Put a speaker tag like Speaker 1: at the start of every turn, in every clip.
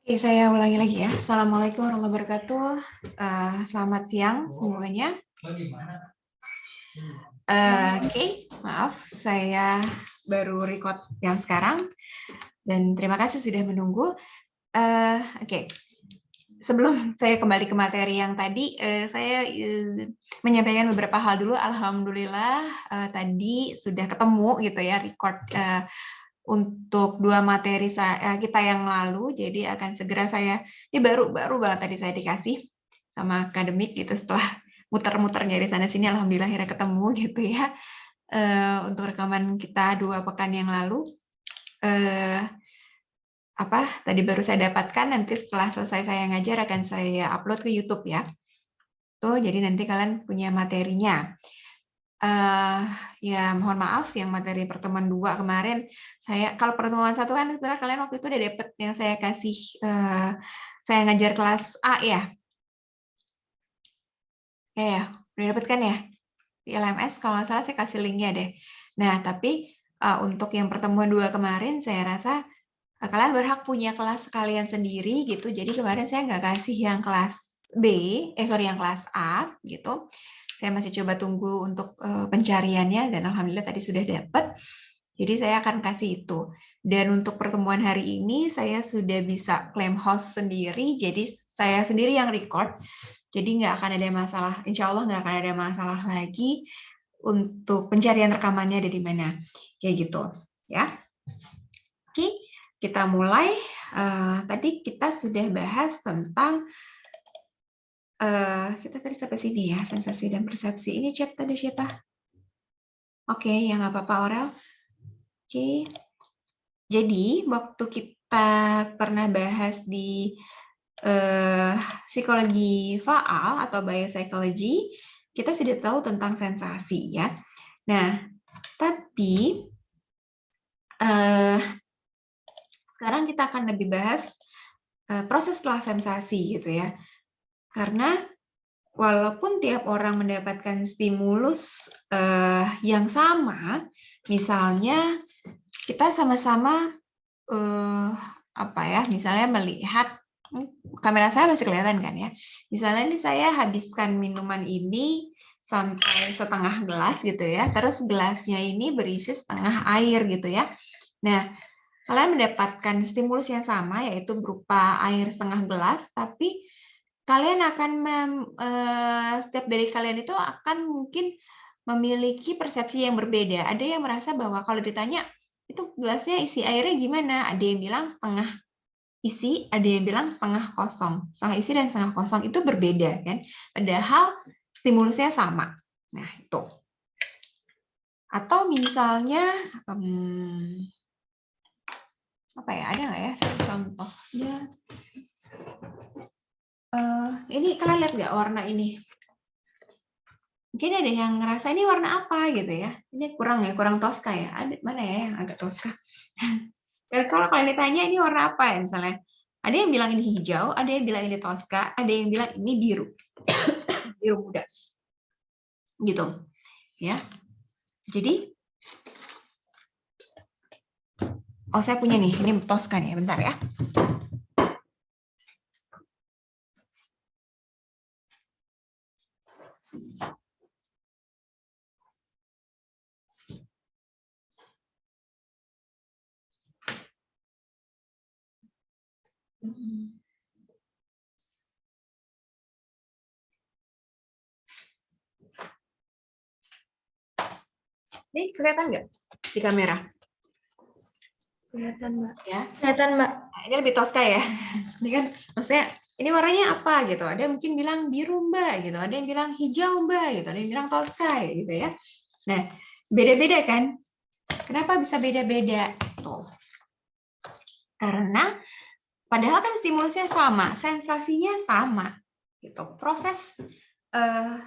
Speaker 1: Oke, saya ulangi lagi ya. Assalamualaikum warahmatullahi wabarakatuh. Selamat siang semuanya. Oke, maaf saya baru record yang sekarang dan terima kasih sudah menunggu. Oke, sebelum saya kembali ke materi yang tadi, saya menyampaikan beberapa hal dulu. Alhamdulillah tadi sudah ketemu gitu ya record untuk dua materi kita yang lalu, jadi akan segera ini baru banget tadi saya dikasih sama akademik gitu setelah muter-muter dari sana sini, alhamdulillah akhirnya ketemu gitu ya. Untuk rekaman kita 2 pekan yang lalu, tadi baru saya dapatkan, nanti setelah selesai saya ngajar akan saya upload ke YouTube ya. Tuh, jadi nanti kalian punya materinya. Ya mohon maaf yang materi pertemuan 2 kemarin kalau pertemuan 1 kan sebenarnya kalian waktu itu udah dapet yang saya kasih, saya ngajar kelas A ya. Ya, udah dapet kan ya di LMS, kalau nggak salah saya kasih linknya deh. Nah tapi untuk yang pertemuan 2 kemarin saya rasa kalian berhak punya kelas kalian sendiri gitu, jadi kemarin saya nggak kasih yang kelas B, yang kelas A gitu. Saya masih coba tunggu untuk pencariannya dan alhamdulillah tadi sudah dapat. Jadi saya akan kasih itu. Dan untuk pertemuan hari ini saya sudah bisa klaim host sendiri, jadi saya sendiri yang record. Jadi nggak akan ada masalah, insya Allah nggak akan ada masalah lagi untuk pencarian rekamannya ada di mana. Kayak gitu ya. Oke, kita mulai. Tadi kita sudah bahas tentang kita tadi sampai sini ya, sensasi dan persepsi. Ini chat tadi siapa? Oke, ya nggak apa-apa Aurel. Oke, jadi waktu kita pernah bahas di psikologi faal atau biopsychology, kita sudah tahu tentang sensasi ya. Nah, tapi sekarang kita akan lebih bahas proses setelah sensasi gitu ya. Karena walaupun tiap orang mendapatkan stimulus yang sama, misalnya kita sama-sama misalnya melihat, kamera saya masih kelihatan kan ya, misalnya ini saya habiskan minuman ini sampai setengah gelas gitu ya, terus gelasnya ini berisi setengah air gitu ya. Nah, kalian mendapatkan stimulus yang sama yaitu berupa air setengah gelas, tapi kalian akan setiap dari kalian itu akan mungkin memiliki persepsi yang berbeda. Ada yang merasa bahwa kalau ditanya itu gelasnya isi airnya gimana, ada yang bilang setengah isi, ada yang bilang setengah kosong. Setengah isi dan setengah kosong itu berbeda kan, padahal stimulusnya sama. Nah itu. Atau misalnya ada nggak ya contohnya? Ini kalian lihat nggak warna ini? Mungkin ada yang ngerasa ini warna apa gitu ya? Ini kurang Tosca ya? Ada mana ya yang agak Tosca? Kalau kalian ditanya ini warna apa ya misalnya? Ada yang bilang ini hijau, ada yang bilang ini Tosca, ada yang bilang ini biru, biru muda, gitu, ya. Jadi, saya punya nih, ini Tosca nih, bentar ya. Ini kelihatan nggak di kamera?
Speaker 2: Kelihatan, Mbak.
Speaker 1: Ya.
Speaker 2: Kelihatan, Mbak.
Speaker 1: Nah, ini lebih Tosca ya. Ini kan maksudnya ini warnanya apa gitu. Ada yang mungkin bilang biru Mbak gitu, ada yang bilang hijau Mbak gitu, ada yang bilang Tosca gitu ya. Nah, beda-beda kan? Kenapa bisa beda-beda? Tuh. Karena padahal kan stimulusnya sama, sensasinya sama gitu. Proses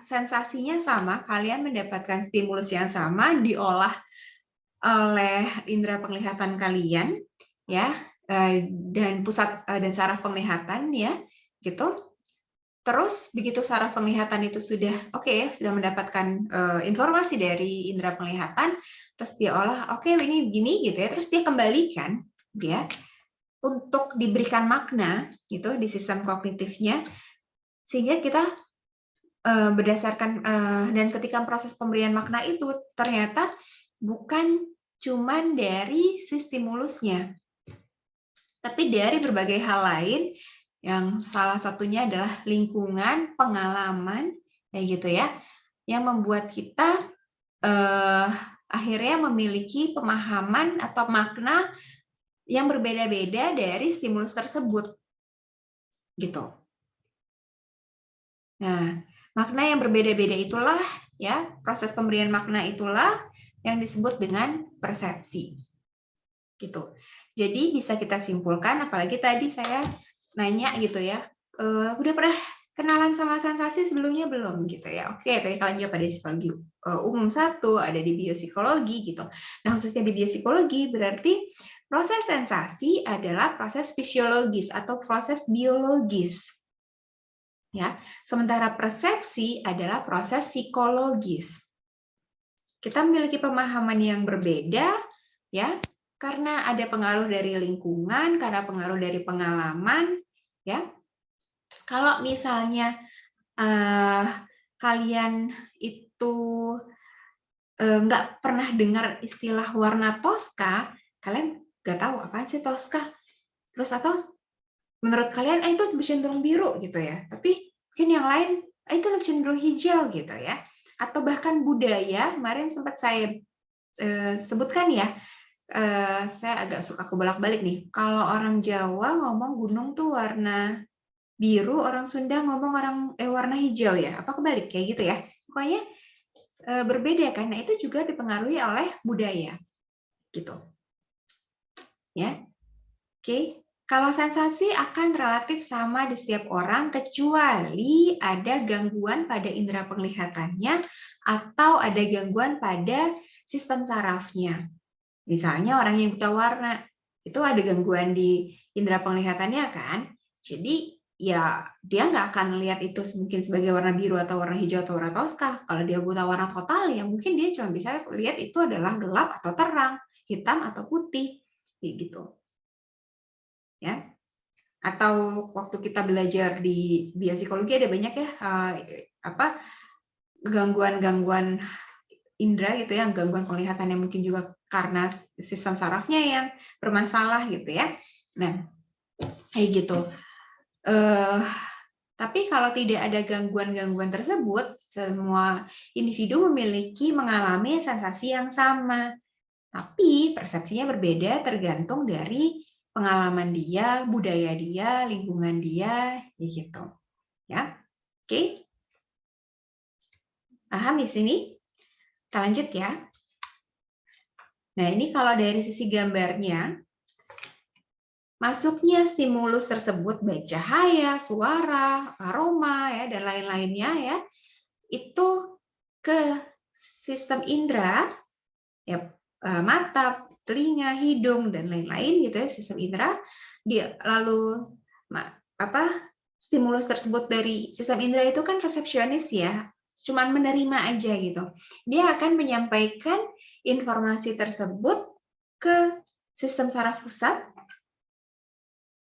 Speaker 1: sensasinya sama, kalian mendapatkan stimulus yang sama diolah oleh indera penglihatan kalian ya, dan pusat dan saraf penglihatan ya gitu. Terus begitu saraf penglihatan itu sudah sudah mendapatkan informasi dari indera penglihatan, terus dia olah ini gini gitu ya, terus dia kembalikan dia untuk diberikan makna gitu di sistem kognitifnya, sehingga kita berdasarkan dan ketika proses pemberian makna itu ternyata bukan cuman dari si stimulusnya, tapi dari berbagai hal lain yang salah satunya adalah lingkungan, pengalaman, kayak gitu ya, yang membuat kita akhirnya memiliki pemahaman atau makna yang berbeda-beda dari stimulus tersebut, gitu. Nah, makna yang berbeda-beda itulah ya, proses pemberian makna itulah yang disebut dengan persepsi. Gitu. Jadi bisa kita simpulkan, apalagi tadi saya nanya gitu ya, udah pernah kenalan sama sensasi sebelumnya belum gitu ya? Oke, tadi kalian jawab ada di psikologi umum 1, ada di biopsikologi gitu. Nah, khususnya di biopsikologi berarti proses sensasi adalah proses fisiologis atau proses biologis. Ya, sementara persepsi adalah proses psikologis. Kita memiliki pemahaman yang berbeda, ya, karena ada pengaruh dari lingkungan, karena pengaruh dari pengalaman, ya. Kalau misalnya kalian itu nggak pernah dengar istilah warna Tosca, kalian nggak tahu apa sih Tosca. Terus atau menurut kalian itu cenderung biru gitu ya, tapi mungkin yang lain itu cenderung hijau gitu ya. Atau bahkan budaya, kemarin sempat saya sebutkan ya, saya agak suka kebolak-balik nih. Kalau orang Jawa ngomong gunung tuh warna biru, orang Sunda ngomong warna hijau ya. Apa kebalik kayak gitu ya? Pokoknya berbeda karena itu juga dipengaruhi oleh budaya, gitu. Ya, oke. Kalau sensasi akan relatif sama di setiap orang kecuali ada gangguan pada indera penglihatannya atau ada gangguan pada sistem sarafnya. Misalnya orang yang buta warna, itu ada gangguan di indera penglihatannya kan? Jadi ya dia nggak akan lihat itu mungkin sebagai warna biru atau warna hijau atau warna toska. Kalau dia buta warna total ya mungkin dia cuma bisa lihat itu adalah gelap atau terang, hitam atau putih, gitu. Ya. Atau waktu kita belajar di biopsikologi ada banyak ya gangguan-gangguan indera gitu ya, gangguan penglihatan yang mungkin juga karena sistem sarafnya yang bermasalah gitu ya. Nah, kayak gitu. Tapi kalau tidak ada gangguan-gangguan tersebut, semua individu mengalami sensasi yang sama. Tapi persepsinya berbeda tergantung dari pengalaman dia, budaya dia, lingkungan dia, gitu. Ya, oke. Paham di sini? Kita lanjut ya. Nah, ini kalau dari sisi gambarnya, masuknya stimulus tersebut baik cahaya, suara, aroma ya dan lain-lainnya ya, itu ke sistem indera ya, mata, telinga, hidung dan lain-lain gitu ya, sistem indera. Lalu stimulus tersebut dari sistem indera itu kan resepsionis ya, cuman menerima aja gitu. Dia akan menyampaikan informasi tersebut ke sistem saraf pusat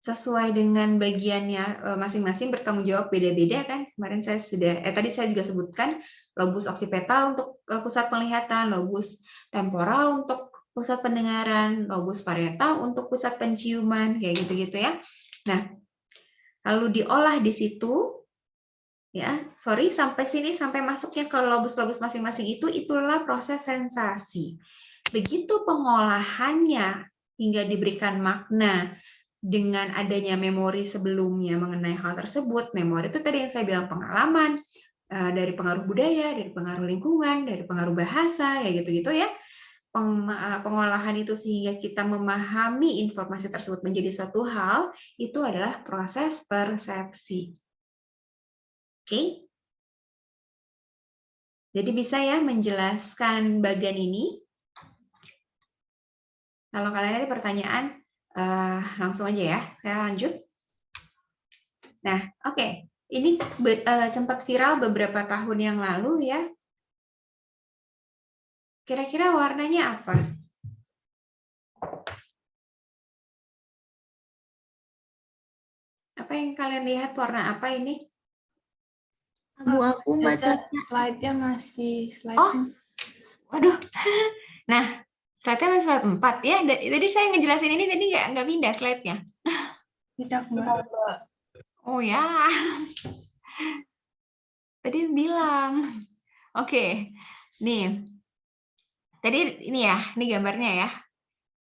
Speaker 1: sesuai dengan bagiannya masing-masing bertanggung jawab beda-beda kan. Kemarin tadi saya juga sebutkan lobus oksipital untuk pusat penglihatan, lobus temporal untuk pusat pendengaran, lobus parietal untuk pusat penciuman, kayak gitu-gitu ya. Nah, lalu diolah di situ ya. Sampai sini sampai masuknya ke lobus-lobus masing-masing itulah proses sensasi. Begitu pengolahannya hingga diberikan makna dengan adanya memori sebelumnya mengenai hal tersebut. Memori itu tadi yang saya bilang pengalaman, dari pengaruh budaya, dari pengaruh lingkungan, dari pengaruh bahasa, ya gitu-gitu ya. Pengolahan itu sehingga kita memahami informasi tersebut menjadi suatu hal, itu adalah proses persepsi. Oke? Jadi bisa ya menjelaskan bagian ini? Kalau kalian ada pertanyaan, langsung aja ya, saya lanjut. Nah, oke. Ini sempat viral beberapa tahun yang lalu ya. Kira-kira warnanya apa? apa yang kalian lihat? Warna apa ini?
Speaker 2: Abu-abu baca
Speaker 3: slide-nya masih
Speaker 1: Oh, waduh. Nah, slide-nya masih slide 4 ya. Tadi saya ngejelasin ini tadi nggak pindah slide-nya.
Speaker 3: tidak, Mbak.
Speaker 1: Oh ya. Tadi bilang. Oke. Nih. Tadi ini ya, ini gambarnya ya.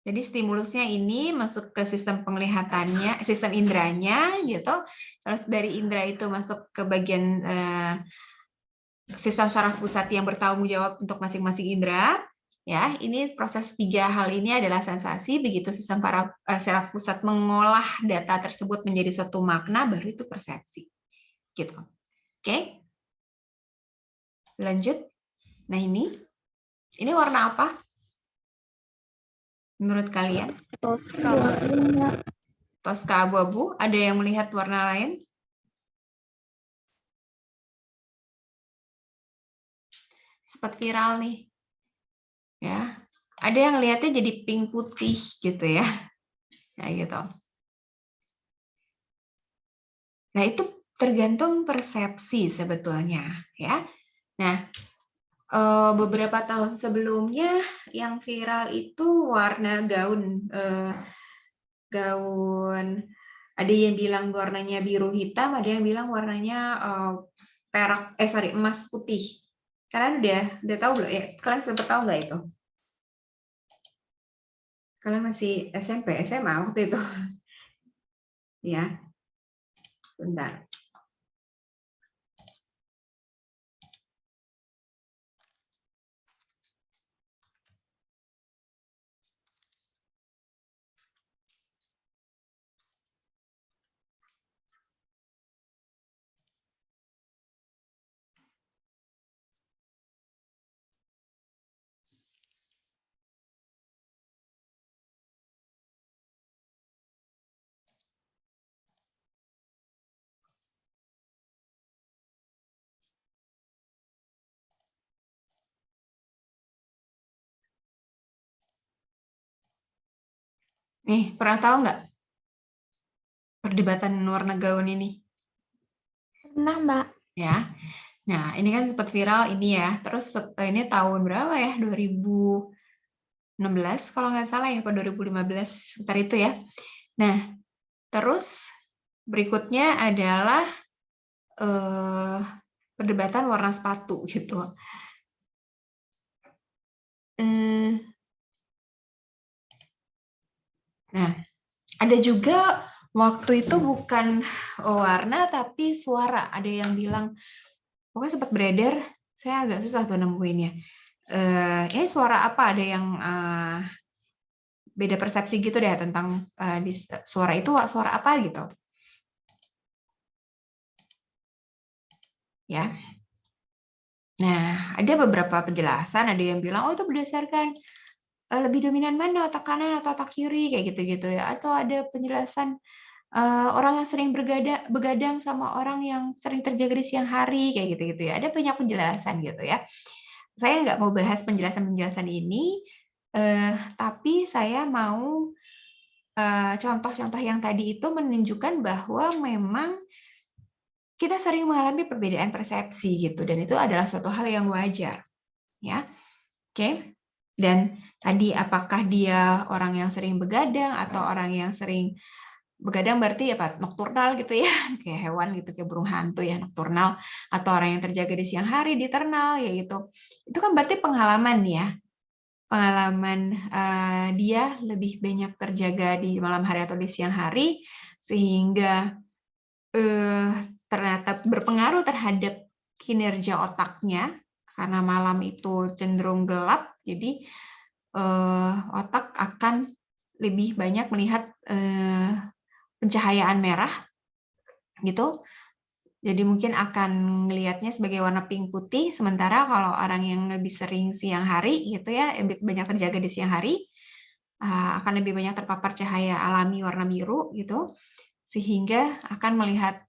Speaker 1: Jadi stimulusnya ini masuk ke sistem penglihatannya, sistem indranya gitu. Terus dari indera itu masuk ke bagian sistem saraf pusat yang bertanggung jawab untuk masing-masing indera. Ya, ini proses 3 hal ini adalah sensasi. Begitu sistem saraf pusat mengolah data tersebut menjadi suatu makna, baru itu persepsi. Gitu. Oke. Lanjut. Nah ini warna apa? Menurut kalian? Toska abu-abu. Ada yang melihat warna lain? Sempat viral nih. Ya. Ada yang lihatnya jadi pink putih gitu ya. Nah, gitu. Nah, itu tergantung persepsi sebetulnya, ya. Nah, beberapa tahun sebelumnya yang viral itu warna gaun. Ada yang bilang warnanya biru hitam, ada yang bilang warnanya emas putih. Kalian udah tahu belum ya? Kalian sempat tahu nggak itu? Kalian masih SMP, SMA waktu itu? Ya, bentar. Nih, pernah tahu nggak perdebatan warna gaun ini?
Speaker 2: Pernah, Mbak.
Speaker 1: Ya. Nah, ini kan sempat viral ini ya. Terus ini tahun berapa ya? 2016 kalau nggak salah ya, atau 2015 sekitar itu ya. Nah, terus berikutnya adalah perdebatan warna sepatu gitu. Nah, ada juga waktu itu bukan warna tapi suara. Ada yang bilang, pokoknya sempat beredar, saya agak susah tuh nemuinnya. Ini suara apa? Ada yang beda persepsi gitu deh tentang suara itu suara apa gitu. Ya. Nah, ada beberapa penjelasan, ada yang bilang, oh itu berdasarkan lebih dominan mana, otak kanan atau otak kiri, kayak gitu-gitu ya. Atau ada penjelasan orang yang sering begadang sama orang yang sering terjaga di siang hari, kayak gitu-gitu ya. Ada banyak penjelasan gitu ya. Saya nggak mau bahas penjelasan-penjelasan ini, tapi saya mau contoh-contoh yang tadi itu menunjukkan bahwa memang kita sering mengalami perbedaan persepsi gitu, dan itu adalah suatu hal yang wajar, ya. Oke. Dan tadi apakah dia orang yang sering begadang atau orang yang sering begadang berarti apa? Nokturnal gitu ya, kayak hewan gitu, kayak burung hantu ya, nokturnal, atau orang yang terjaga di siang hari, diurnal ya gitu. Itu kan berarti pengalaman ya. Pengalaman dia lebih banyak terjaga di malam hari atau di siang hari, sehingga ternyata berpengaruh terhadap kinerja otaknya, karena malam itu cenderung gelap, jadi otak akan lebih banyak melihat pencahayaan merah, gitu. Jadi mungkin akan melihatnya sebagai warna pink putih, sementara kalau orang yang lebih sering siang hari, gitu ya, lebih banyak terjaga di siang hari, akan lebih banyak terpapar cahaya alami warna biru, gitu. Sehingga akan melihat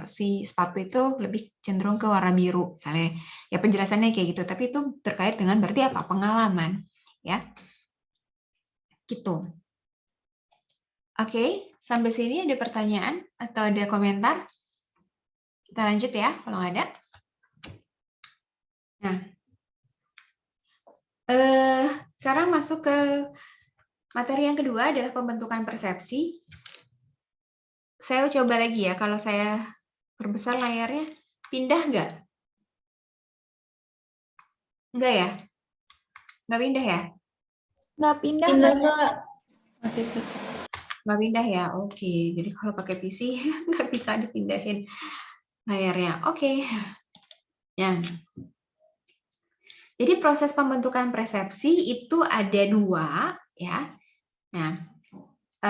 Speaker 1: si sepatu itu lebih cenderung ke warna biru, misalnya. Ya penjelasannya kayak gitu, tapi itu terkait dengan berarti apa? Pengalaman, ya. Gitu. Oke, sampai sini ada pertanyaan atau ada komentar? Kita lanjut ya, kalau nggak ada. Nah, sekarang masuk ke materi yang kedua adalah pembentukan persepsi. Saya coba lagi ya, kalau saya perbesar layarnya, pindah nggak? Nggak ya? Nggak pindah ya?
Speaker 2: Nggak pindah,
Speaker 3: Pindah,
Speaker 2: Mbak.
Speaker 3: Mbak. Masih tetap.
Speaker 1: Nggak pindah ya? Oke, jadi kalau pakai PC nggak bisa dipindahin layarnya. Oke. Ya. Jadi proses pembentukan persepsi itu ada dua, ya. Nah,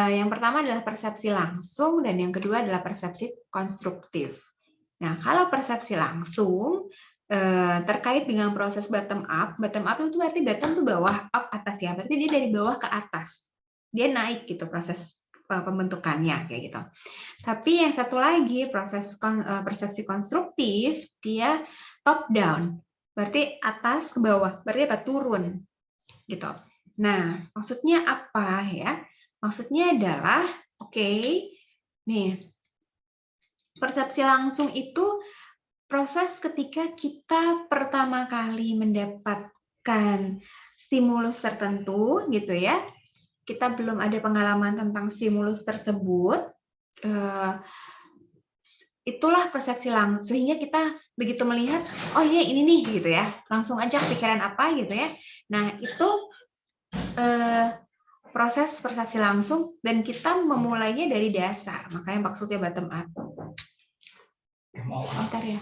Speaker 1: yang pertama adalah persepsi langsung dan yang kedua adalah persepsi konstruktif. Nah, kalau persepsi langsung terkait dengan proses bottom up itu berarti bottom itu bawah, up atas ya. Berarti dia dari bawah ke atas. Dia naik gitu proses pembentukannya kayak gitu. Tapi yang satu lagi proses persepsi konstruktif dia top down. Berarti atas ke bawah, berarti apa? Turun gitu. Nah, maksudnya apa ya? Maksudnya adalah oke, nih. Persepsi langsung itu proses ketika kita pertama kali mendapatkan stimulus tertentu gitu ya. Kita belum ada pengalaman tentang stimulus tersebut. Itulah persepsi langsung, sehingga kita begitu melihat, oh iya ini nih gitu ya, langsung aja pikiran apa gitu ya. Nah itu proses persepsi langsung dan kita memulainya dari dasar, makanya maksudnya bottom up. Bentar ya.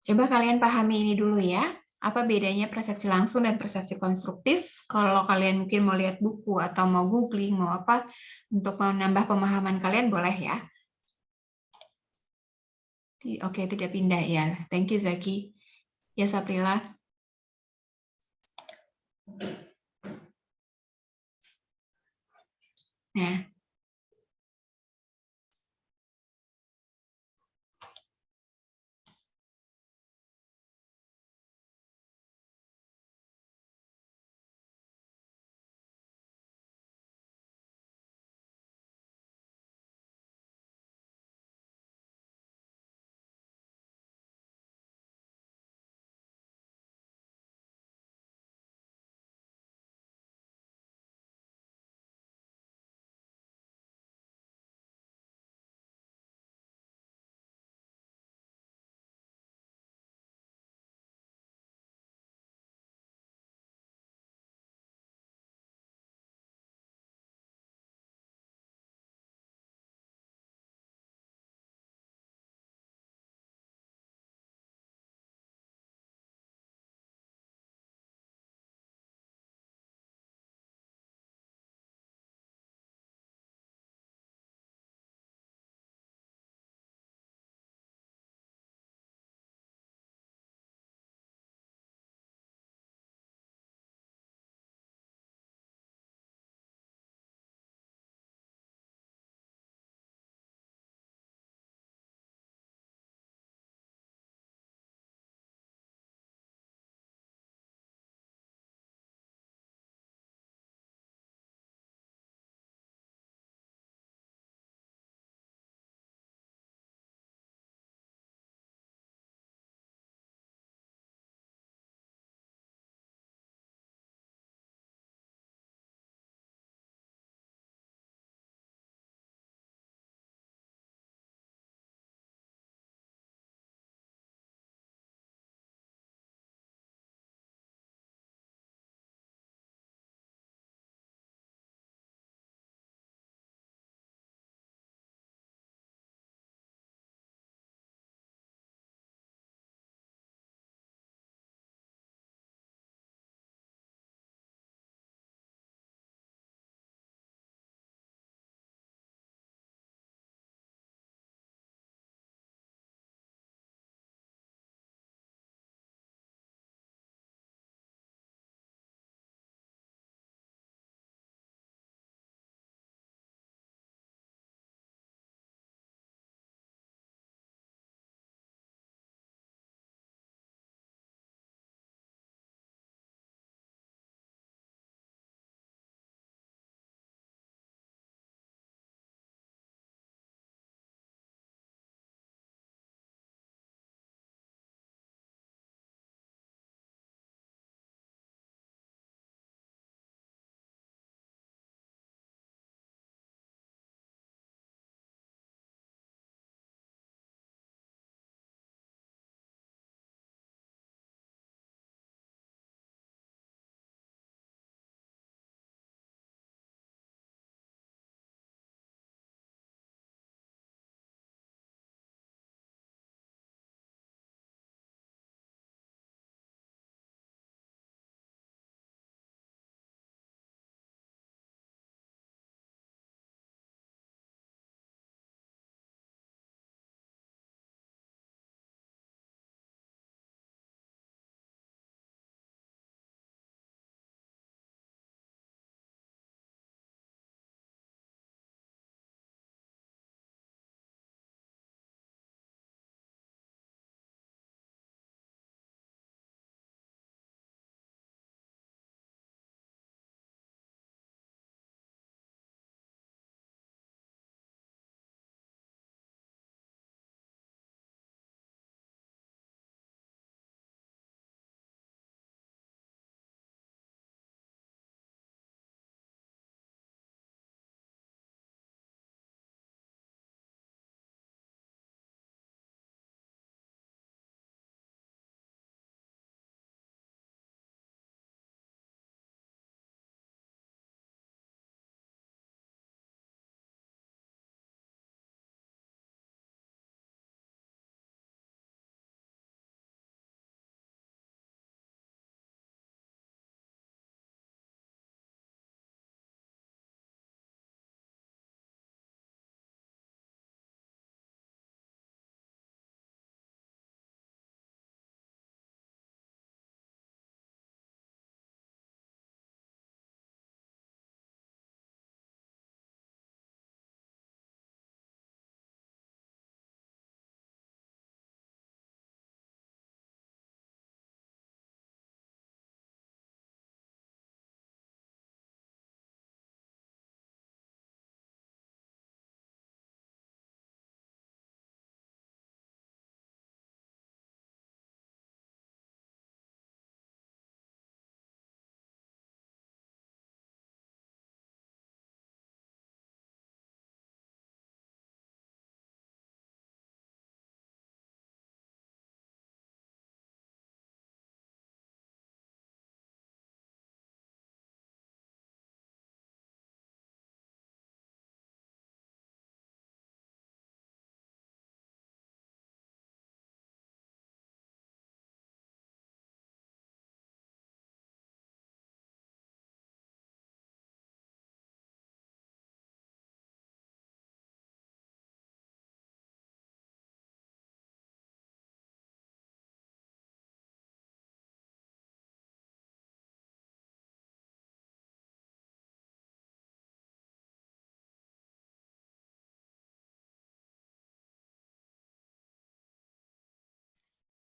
Speaker 1: Coba kalian pahami ini dulu ya. Apa bedanya persepsi langsung dan persepsi konstruktif? Kalau kalian mungkin mau lihat buku atau mau googling, mau apa, untuk menambah pemahaman kalian boleh ya. Oke, tidak pindah ya. Thank you, Zaki. Ya, Saprila. Nah,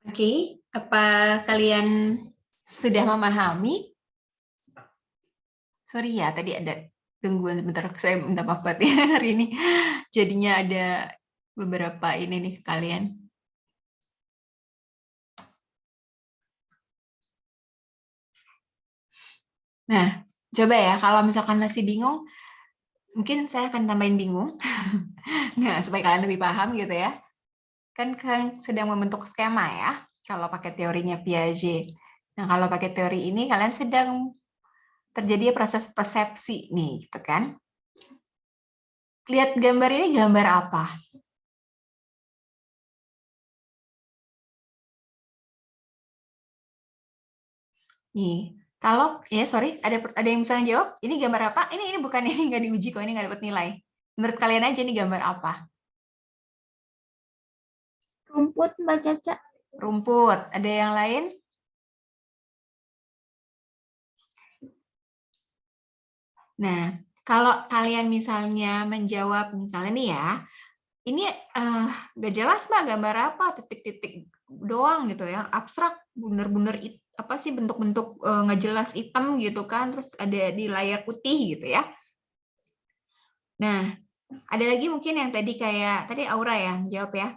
Speaker 1: Oke, apa kalian sudah memahami? Sorry ya, tadi ada gangguan sebentar. Saya minta maaf banget ya hari ini. Jadinya ada beberapa ini nih ke kalian. Nah, coba ya, kalau misalkan masih bingung, mungkin saya akan tambahin bingung. Nah, supaya kalian lebih paham gitu ya. Kan sedang membentuk skema ya, kalau pakai teorinya Piaget. Nah, kalau pakai teori ini, kalian sedang terjadi proses persepsi nih, gitu kan. Lihat gambar ini, gambar apa? Nih, kalau ya sorry, ada yang bisa jawab? Ini gambar apa? Ini bukan ini nggak diuji kok, ini nggak dapat nilai. Menurut kalian aja ini gambar apa?
Speaker 2: Rumput, Mbak Caca.
Speaker 1: Rumput. Ada yang lain? Nah, kalau kalian misalnya menjawab misalnya nih ya, ini nggak jelas Mbak gambar apa, titik-titik doang gitu ya, abstrak, bener-bener apa sih bentuk-bentuk nggak jelas hitam gitu kan, terus ada di layar putih gitu ya. Nah, ada lagi mungkin yang tadi Aura ya jawab ya,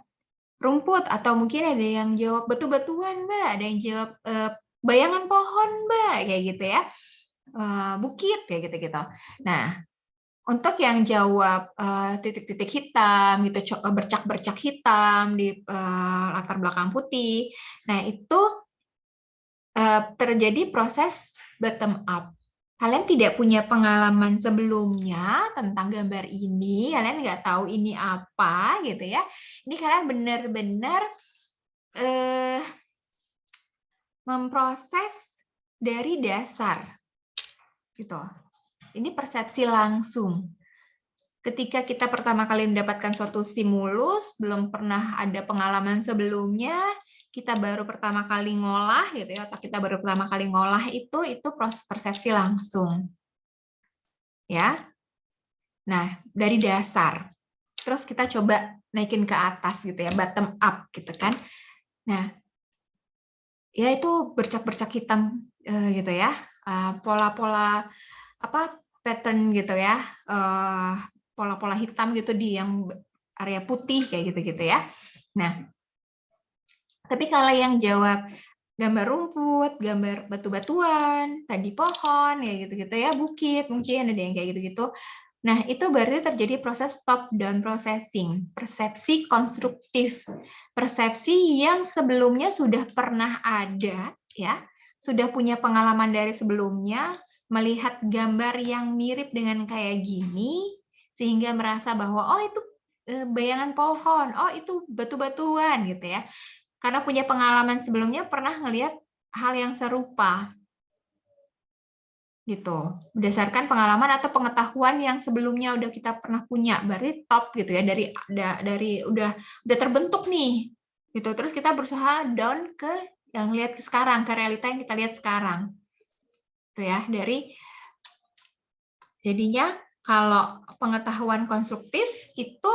Speaker 1: rumput, atau mungkin ada yang jawab batu-batuan Mbak, ada yang jawab bayangan pohon Mbak, kayak gitu ya, bukit kayak gitu-gitu. Nah, untuk yang jawab titik-titik hitam gitu, bercak-bercak hitam di latar belakang putih, nah itu terjadi proses bottom up. Kalian tidak punya pengalaman sebelumnya tentang gambar ini, kalian nggak tahu ini apa gitu ya. Ini kalian benar-benar memproses dari dasar gitu. Ini persepsi langsung. Ketika kita pertama kali mendapatkan suatu stimulus, belum pernah ada pengalaman sebelumnya, kita baru pertama kali ngolah gitu ya, otak kita baru pertama kali ngolah itu proses persepsi langsung. Ya. Nah, dari dasar. Terus kita coba naikin ke atas gitu ya, bottom up gitu kan. Nah, ya itu bercak-bercak hitam gitu ya. Pola-pola apa pattern gitu ya. Pola-pola hitam gitu di yang area putih kayak gitu-gitu ya. Nah, tapi kalau yang jawab gambar rumput, gambar batu-batuan, tadi pohon, ya gitu-gitu ya, bukit, mungkin ada yang kayak gitu-gitu. Nah, itu berarti terjadi proses top down processing, persepsi konstruktif. Persepsi yang sebelumnya sudah pernah ada, ya, sudah punya pengalaman dari sebelumnya, melihat gambar yang mirip dengan kayak gini, sehingga merasa bahwa oh itu bayangan pohon, oh itu batu-batuan gitu ya. Karena punya pengalaman sebelumnya pernah ngelihat hal yang serupa. Gitu. Berdasarkan pengalaman atau pengetahuan yang sebelumnya udah kita pernah punya, berarti top gitu ya, dari udah terbentuk nih. Gitu. Terus kita berusaha down ke yang lihat sekarang, ke realita yang kita lihat sekarang. Gitu ya, jadinya kalau pengetahuan konstruktif itu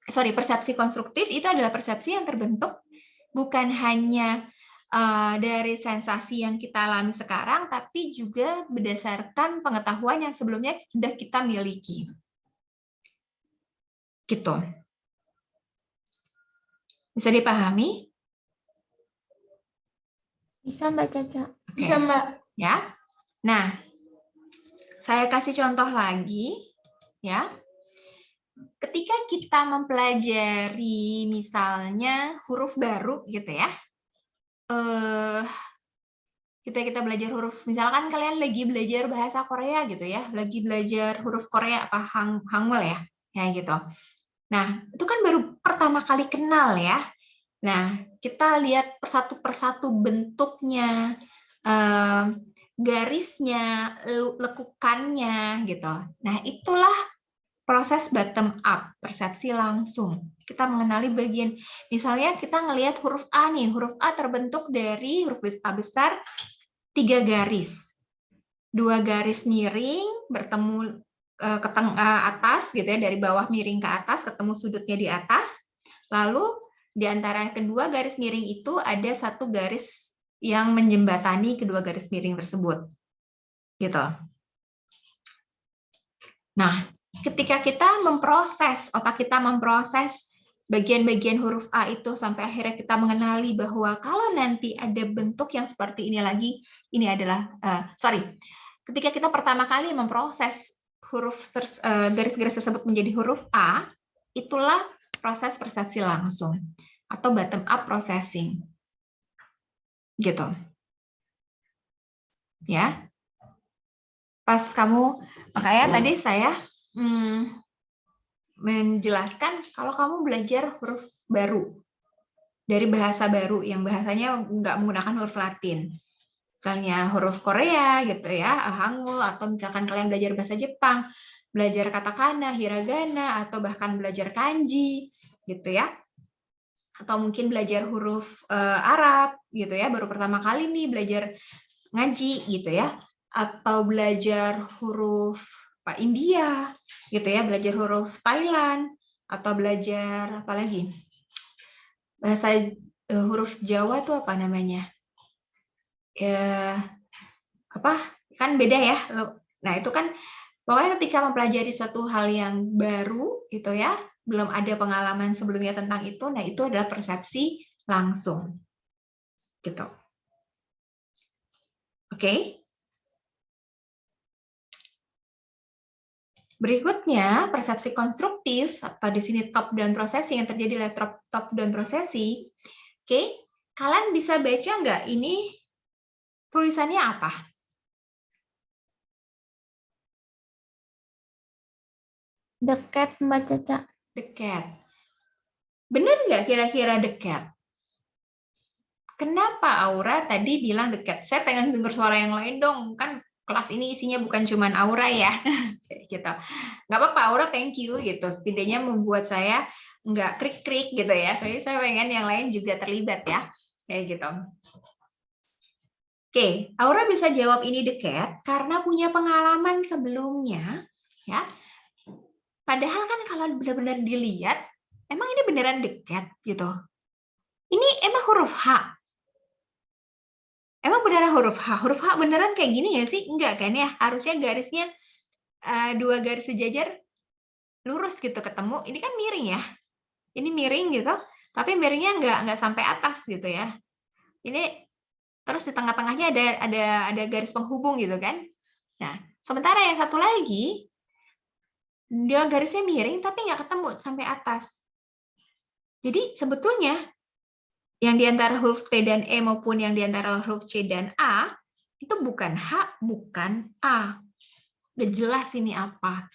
Speaker 1: persepsi konstruktif itu adalah persepsi yang terbentuk bukan hanya dari sensasi yang kita alami sekarang, tapi juga berdasarkan pengetahuan yang sebelumnya sudah kita miliki. Gitu. Bisa dipahami?
Speaker 2: Bisa, Mbak Caca.
Speaker 3: Bisa, Mbak.
Speaker 1: Ya. Nah, saya kasih contoh lagi, ya. Ketika kita mempelajari misalnya huruf baru gitu ya. Kita belajar huruf, misalkan kalian lagi belajar bahasa Korea gitu ya, lagi belajar huruf Korea apa Hangul ya, gitu. Nah, itu kan baru pertama kali kenal ya. Nah, kita lihat persatu bentuknya, garisnya, lekukannya gitu. Nah, itulah proses bottom up, persepsi langsung. Kita mengenali bagian, misalnya kita ngelihat huruf A nih, huruf A terbentuk dari huruf A besar 3 garis. 2 garis miring bertemu ke tengah atas gitu ya, dari bawah miring ke atas ketemu sudutnya di atas. Lalu di antara kedua garis miring itu ada satu garis yang menjembatani kedua garis miring tersebut. Gitu. Nah, ketika kita memproses, otak kita memproses bagian-bagian huruf A itu sampai akhirnya kita mengenali bahwa kalau nanti ada bentuk yang seperti ini lagi, ini adalah, ketika kita pertama kali memproses garis-garis tersebut menjadi huruf A, itulah proses persepsi langsung atau bottom up processing. Gitu. Ya. Pas kamu, makanya tadi saya menjelaskan kalau kamu belajar huruf baru dari bahasa baru yang bahasanya nggak menggunakan huruf Latin, misalnya huruf Korea gitu ya, Hangul, atau misalkan kalian belajar bahasa Jepang, belajar katakana, hiragana, atau bahkan belajar kanji gitu ya, atau mungkin belajar huruf Arab gitu ya, baru pertama kali nih belajar ngaji gitu ya, atau belajar huruf India gitu ya, belajar huruf Thailand, atau belajar apa lagi, bahasa huruf Jawa tuh apa namanya, kan beda ya. Nah itu kan pokoknya ketika mempelajari suatu hal yang baru gitu ya, belum ada pengalaman sebelumnya tentang itu, nah itu adalah persepsi langsung gitu. Oke. Berikutnya, persepsi konstruktif, atau di sini top-down processing, yang terjadi oleh top-down processing. Oke, kalian bisa baca nggak ini tulisannya apa?
Speaker 2: The cat, Mbak Caca.
Speaker 1: The cat. Benar nggak kira-kira the cat? Kenapa Aura tadi bilang the cat? Saya pengen dengar suara yang lain dong, kan kelas ini isinya bukan cuma Aura ya. Gitu. Nggak apa-apa Aura, thank you gitu. Setidaknya membuat saya nggak krik-krik gitu ya. Tapi saya pengen yang lain juga terlibat ya. Kayak gitu. Oke, Aura bisa jawab ini the cat karena punya pengalaman sebelumnya ya. Padahal kan kalau benar-benar dilihat, emang ini beneran the cat gitu. Ini emang huruf H. Emang beneran huruf H? Huruf H beneran kayak gini nggak sih? Enggak kan ya? Harusnya garisnya dua garis sejajar lurus gitu ketemu. Ini kan miring ya. Ini miring gitu, tapi miringnya nggak sampai atas gitu ya. Ini terus di tengah-tengahnya ada garis penghubung gitu kan. Nah, sementara yang satu lagi dia garisnya miring tapi nggak ketemu sampai atas. Jadi sebetulnya yang di antara huruf T dan E maupun yang di antara huruf C dan A itu bukan H, bukan A. Udah jelas ini apa.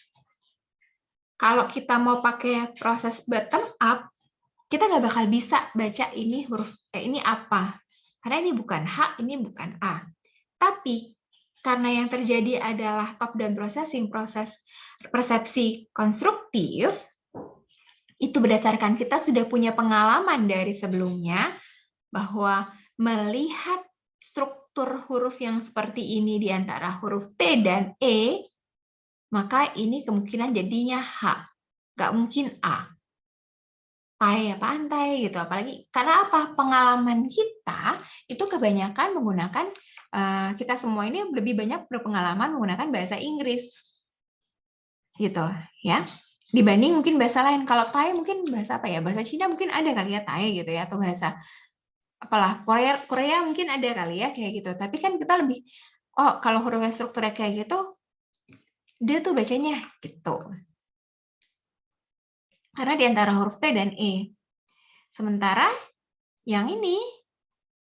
Speaker 1: Kalau kita mau pakai proses bottom up, kita nggak bakal bisa baca ini huruf ini apa. Karena ini bukan H, ini bukan A. Tapi karena yang terjadi adalah top down processing, proses persepsi konstruktif, itu berdasarkan kita sudah punya pengalaman dari sebelumnya bahwa melihat struktur huruf yang seperti ini di antara huruf T dan E, maka ini kemungkinan jadinya H, nggak mungkin A. Pantai ya pantai gitu, apalagi karena apa? Pengalaman kita itu kebanyakan menggunakan, kita semua ini lebih banyak berpengalaman menggunakan bahasa Inggris, gitu ya. Dibanding mungkin bahasa lain. Kalau Thai mungkin bahasa apa ya? Bahasa Cina mungkin ada kali ya Thai gitu ya, atau bahasa apalah Korea mungkin ada kali ya kayak gitu. Tapi kan kita lebih, oh kalau hurufnya strukturnya kayak gitu, dia tuh bacanya gitu. Karena di antara huruf T dan E. Sementara yang ini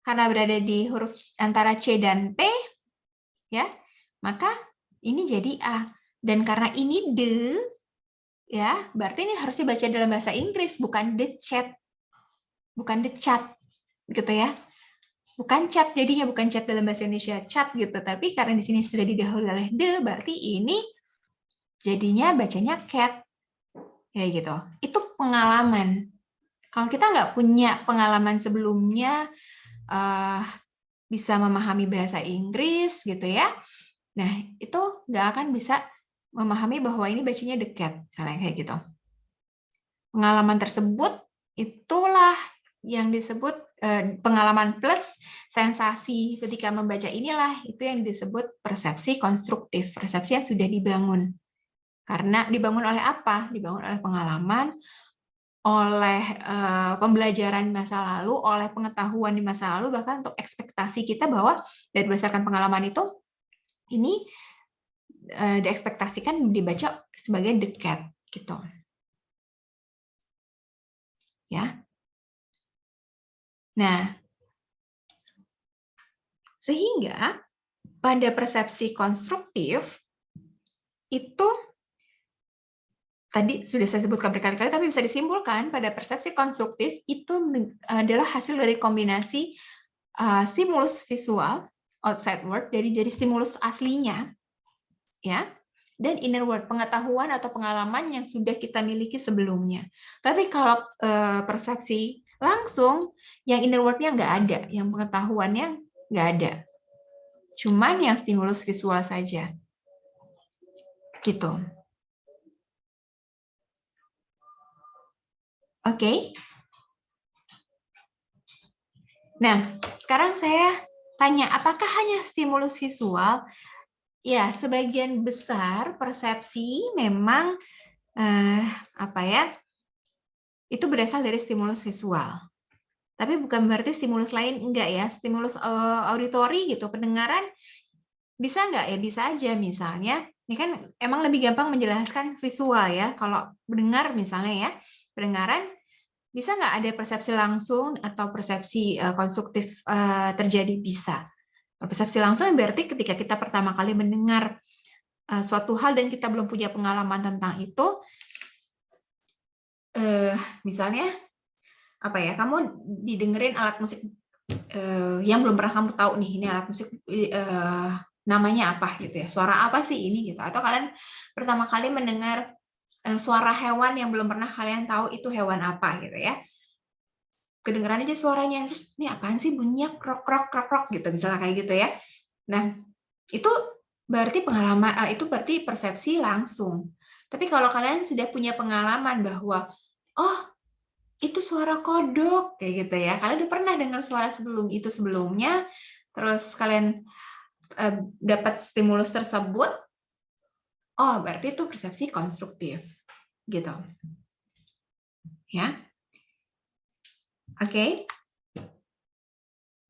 Speaker 1: karena berada di huruf antara C dan T, ya, maka ini jadi A. Dan karena ini the, ya, berarti ini harus dibaca dalam bahasa Inggris, bukan the chat, bukan the chat, gitu ya. Bukan chat, jadinya bukan chat dalam bahasa Indonesia, chat gitu. Tapi karena di sini sudah didahului oleh the, berarti ini jadinya bacanya cat, kayak gitu. Itu pengalaman. Kalau kita nggak punya pengalaman sebelumnya, bisa memahami bahasa Inggris gitu ya. Nah, itu nggak akan bisa memahami bahwa ini bacanya the cat, misalnya kayak gitu. Pengalaman tersebut itulah yang disebut pengalaman plus sensasi ketika membaca inilah itu yang disebut persepsi konstruktif, persepsi yang sudah dibangun. Karena dibangun oleh apa? Dibangun oleh pengalaman, oleh pembelajaran di masa lalu, oleh pengetahuan di masa lalu, bahkan untuk ekspektasi kita bahwa dari berdasarkan pengalaman itu, ini diekspektasikan dibaca sebagai the cat, gitu. Ya. Nah, sehingga pada persepsi konstruktif itu tadi sudah saya sebutkan berkali-kali, tapi bisa disimpulkan pada persepsi konstruktif itu adalah hasil dari kombinasi stimulus visual outside world dari stimulus aslinya, ya, dan inner world pengetahuan atau pengalaman yang sudah kita miliki sebelumnya. Tapi kalau persepsi langsung, yang inner world-nya nggak ada, yang pengetahuannya nggak ada, cuman yang stimulus visual saja, gitu. Oke. Nah, sekarang saya tanya, apakah hanya stimulus visual? Ya, sebagian besar persepsi memang itu berasal dari stimulus visual. Tapi bukan berarti stimulus lain enggak ya. Stimulus auditori gitu, pendengaran bisa enggak ya? Bisa aja misalnya. Ini kan emang lebih gampang menjelaskan visual ya. Kalau mendengar misalnya ya, pendengaran bisa nggak ada persepsi langsung atau persepsi konstruktif terjadi? Bisa. Persepsi langsung berarti ketika kita pertama kali mendengar suatu hal dan kita belum punya pengalaman tentang itu, misalnya apa ya, kamu didengerin alat musik yang belum pernah kamu tahu nih, ini alat musik namanya apa gitu ya, suara apa sih ini gitu, atau kalian pertama kali mendengar suara hewan yang belum pernah kalian tahu itu hewan apa gitu ya. Kedengeran aja suaranya, terus ini apaan sih bunyinya krok krok krok krok gitu misalnya kayak gitu ya. Nah, itu berarti pengalaman, itu berarti persepsi langsung. Tapi kalau kalian sudah punya pengalaman bahwa oh, itu suara kodok kayak gitu ya. Kalian udah pernah dengar suara sebelum itu sebelumnya, terus kalian dapat stimulus tersebut, oh berarti itu persepsi konstruktif gitu. Ya. Oke.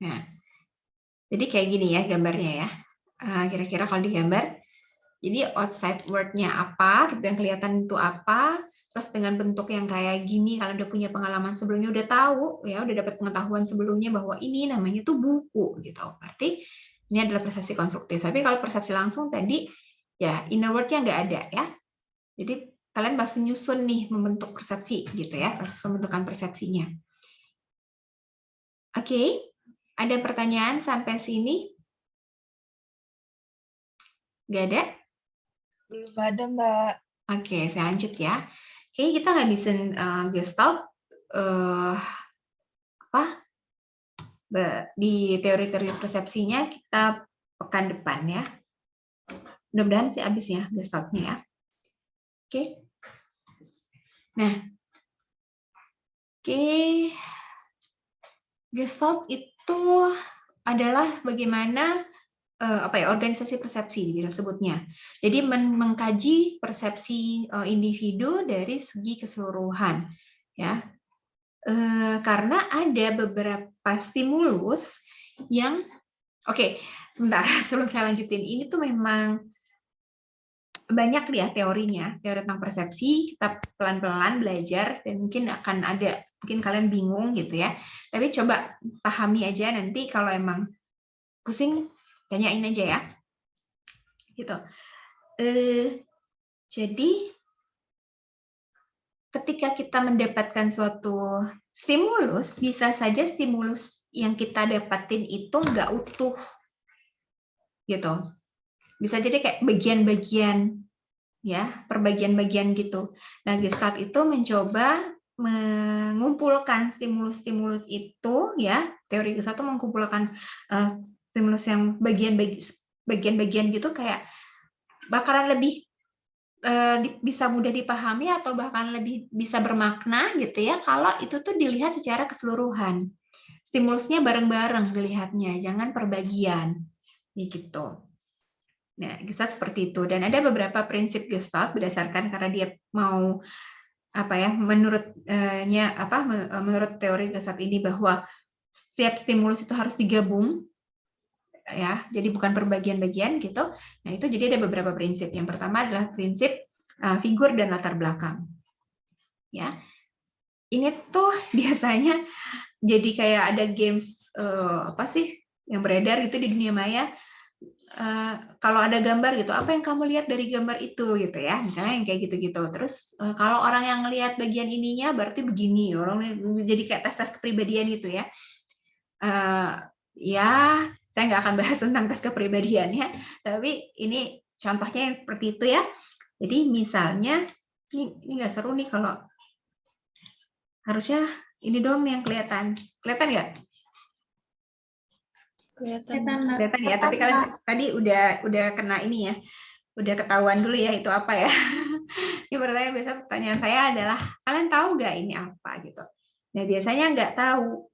Speaker 1: Nah, jadi kayak gini ya gambarnya ya. Kira-kira kalau digambar, jadi outside word-nya apa, gitu yang kelihatan itu apa, terus dengan bentuk yang kayak gini, kalau udah punya pengalaman sebelumnya, udah tahu, ya udah dapat pengetahuan sebelumnya bahwa ini namanya tuh buku, gitu. Berarti ini adalah persepsi konstruktif. Tapi kalau persepsi langsung tadi, ya inner word-nya nggak ada ya. Jadi kalian masih nyusun nih membentuk persepsi, gitu ya, proses pembentukan persepsinya. Oke, ada pertanyaan sampai sini? Nggak ada?
Speaker 3: Belum ada, Mbak.
Speaker 1: Oke, saya lanjut ya. Kayaknya kita ngabisin Gestalt di teori-teori persepsinya kita pekan depan ya. Mudah-mudahan sih habis ya Gestaltnya ya. Oke. Nah, oke. Gestalt itu adalah bagaimana organisasi persepsi disebutnya. Jadi mengkaji persepsi individu dari segi keseluruhan, ya. Karena ada beberapa stimulus yang, oke, sebentar sebelum saya lanjutin, ini tuh memang banyak ya teorinya, teori tentang persepsi, kita pelan-pelan belajar dan mungkin akan ada, mungkin kalian bingung gitu ya. Tapi coba pahami aja, nanti kalau emang pusing tanyain aja ya. Gitu. Jadi ketika kita mendapatkan suatu stimulus, bisa saja stimulus yang kita dapatin itu nggak utuh, gitu. Bisa jadi kayak bagian-bagian, ya, perbagian-bagian gitu. Nah, Gestalt itu mencoba mengumpulkan stimulus-stimulus itu, ya, teori Gestalt itu mengumpulkan stimulus yang bagian-bagian gitu, kayak bakalan lebih bisa mudah dipahami atau bahkan lebih bisa bermakna gitu ya kalau itu tuh dilihat secara keseluruhan. Stimulusnya bareng-bareng dilihatnya, jangan perbagian. Gitu. Nah, Gestalt seperti itu. Dan ada beberapa prinsip Gestalt berdasarkan karena dia mau menurut teori Gestalt ini bahwa setiap stimulus itu harus digabung, ya, jadi bukan perbagian-bagian gitu. Nah, itu jadi ada beberapa prinsip. Yang pertama adalah prinsip figur dan latar belakang. Ya, ini tuh biasanya jadi kayak ada games apa sih yang beredar gitu di dunia maya. Kalau ada gambar gitu, apa yang kamu lihat dari gambar itu gitu ya, misalnya yang kayak gitu-gitu. Terus kalau orang yang ngelihat bagian ininya berarti begini, orang jadi kayak tes-tes kepribadian gitu ya. Ya, saya nggak akan bahas tentang tes kepribadian ya, tapi ini contohnya yang seperti itu ya. Jadi misalnya, ini nggak seru nih kalau harusnya ini doang nih yang kelihatan nggak? Kelihatan ya, tapi kalian tadi udah kena ini ya, udah ketahuan dulu ya itu apa ya. Ini pertanyaan saya adalah kalian tahu nggak ini apa gitu. Nah biasanya nggak tahu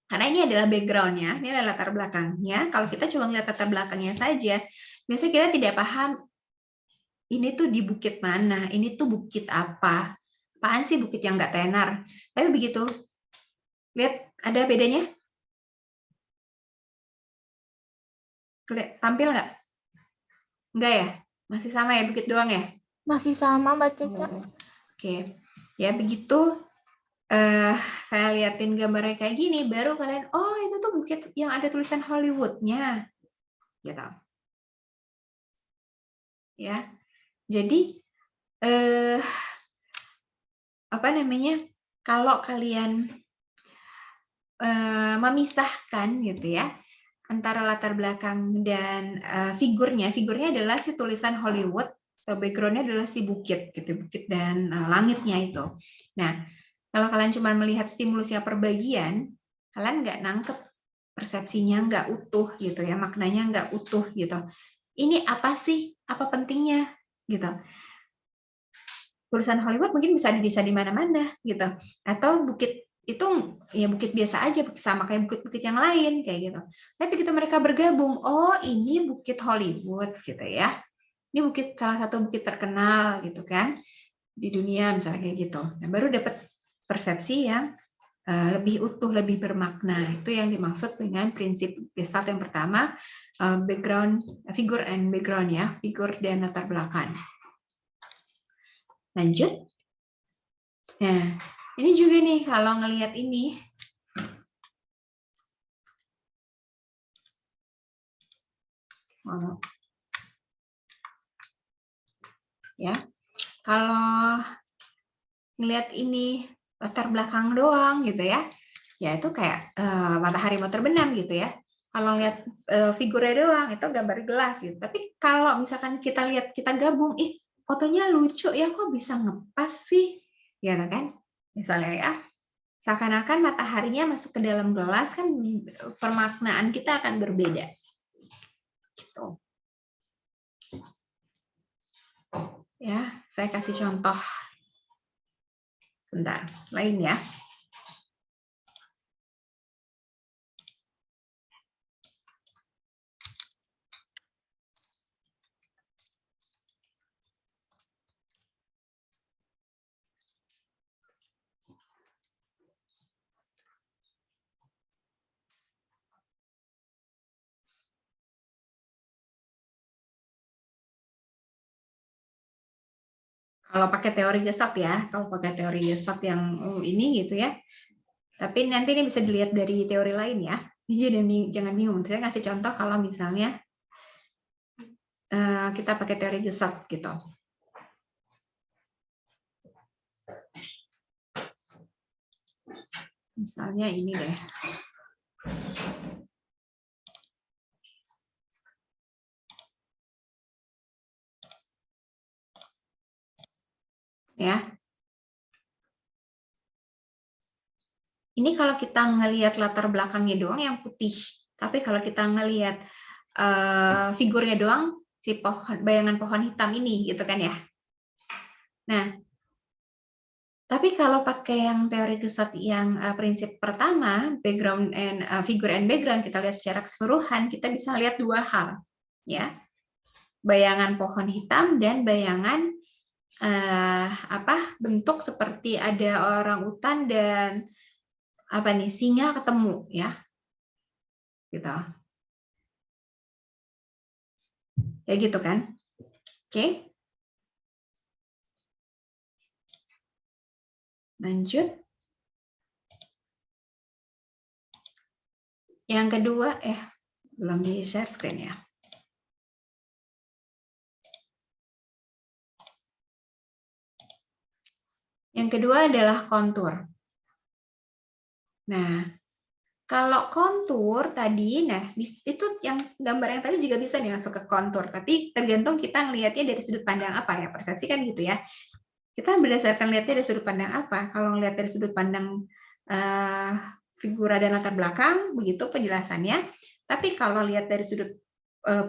Speaker 1: karena ini adalah backgroundnya, ini adalah latar belakangnya. Kalau kita cuma ngeliat latar belakangnya saja, biasanya kita tidak paham ini tuh di bukit mana, ini tuh bukit apa, apaan sih bukit yang nggak tenar. Tapi begitu lihat ada bedanya. Tampil nggak? Enggak ya? Masih sama ya, bukit doang ya?
Speaker 2: Masih sama, Mbak Caca.
Speaker 1: Oke. Ya, begitu saya liatin gambarnya kayak gini, baru kalian, oh itu tuh bukit yang ada tulisan Hollywood-nya. Gitu. Ya. Jadi, kalau kalian memisahkan gitu ya, antara latar belakang dan figurnya adalah si tulisan Hollywood, so background-nya adalah si bukit gitu, bukit dan langitnya itu. Nah, kalau kalian cuma melihat stimulusnya per bagian, kalian nggak nangkep persepsinya, nggak utuh gitu ya, maknanya nggak utuh gitu. Ini apa sih? Apa pentingnya gitu? Tulisan Hollywood mungkin bisa di mana-mana gitu, atau bukit itu ya bukit biasa aja sama kayak bukit-bukit yang lain kayak gitu. Tapi begitu mereka bergabung, oh ini bukit Hollywood gitu ya. Ini bukit salah satu bukit terkenal gitu kan di dunia misalnya kayak gitu. Nah, baru dapat persepsi yang lebih utuh, lebih bermakna. Itu yang dimaksud dengan prinsip Gestalt yang pertama, background, figure and background ya, figur dan latar belakang. Lanjut. Nah, ini juga nih kalau ngelihat ini, ya, kalau ngelihat ini latar belakang doang gitu ya, ya itu kayak matahari mau terbenam gitu ya. Kalau lihat figurnya doang itu gambar gelas gitu. Tapi kalau misalkan kita lihat, kita gabung, ih fotonya lucu ya, kok bisa ngepas sih, ya kan? Misalnya ya, seakan-akan mataharinya masuk ke dalam gelas kan, permaknaan kita akan berbeda. Gitu. Ya, saya kasih contoh. Sebentar, lain ya. Kalau pakai teori Gestalt ya, kalau pakai teori Gestalt yang ini gitu ya. Tapi nanti ini bisa dilihat dari teori lain ya. Jadi jangan bingung. Saya ngasih contoh kalau misalnya kita pakai teori Gestalt gitu. Misalnya ini deh. Ya. Ini kalau kita ngelihat latar belakangnya doang yang putih. Tapi kalau kita ngelihat figurnya doang, si pohon, bayangan pohon hitam ini gitu kan ya. Nah, tapi kalau pakai yang teori Gestalt yang prinsip pertama, background and figure and background, kita lihat secara keseluruhan, kita bisa lihat dua hal, ya, bayangan pohon hitam dan bayangan bentuk seperti ada orang utan dan singa ketemu, ya, gitu, kayak gitu kan, oke. Lanjut. Yang kedua, belum di share screen ya. Yang kedua adalah kontur. Nah, kalau kontur tadi, itu yang gambar yang tadi juga bisa nih masuk ke kontur, tapi tergantung kita ngelihatnya dari sudut pandang apa ya, persepsi kan gitu ya. Kita berdasarkan lihatnya dari sudut pandang apa. Kalau ngelihat dari sudut pandang figura dan latar belakang, begitu penjelasannya. Tapi kalau lihat dari sudut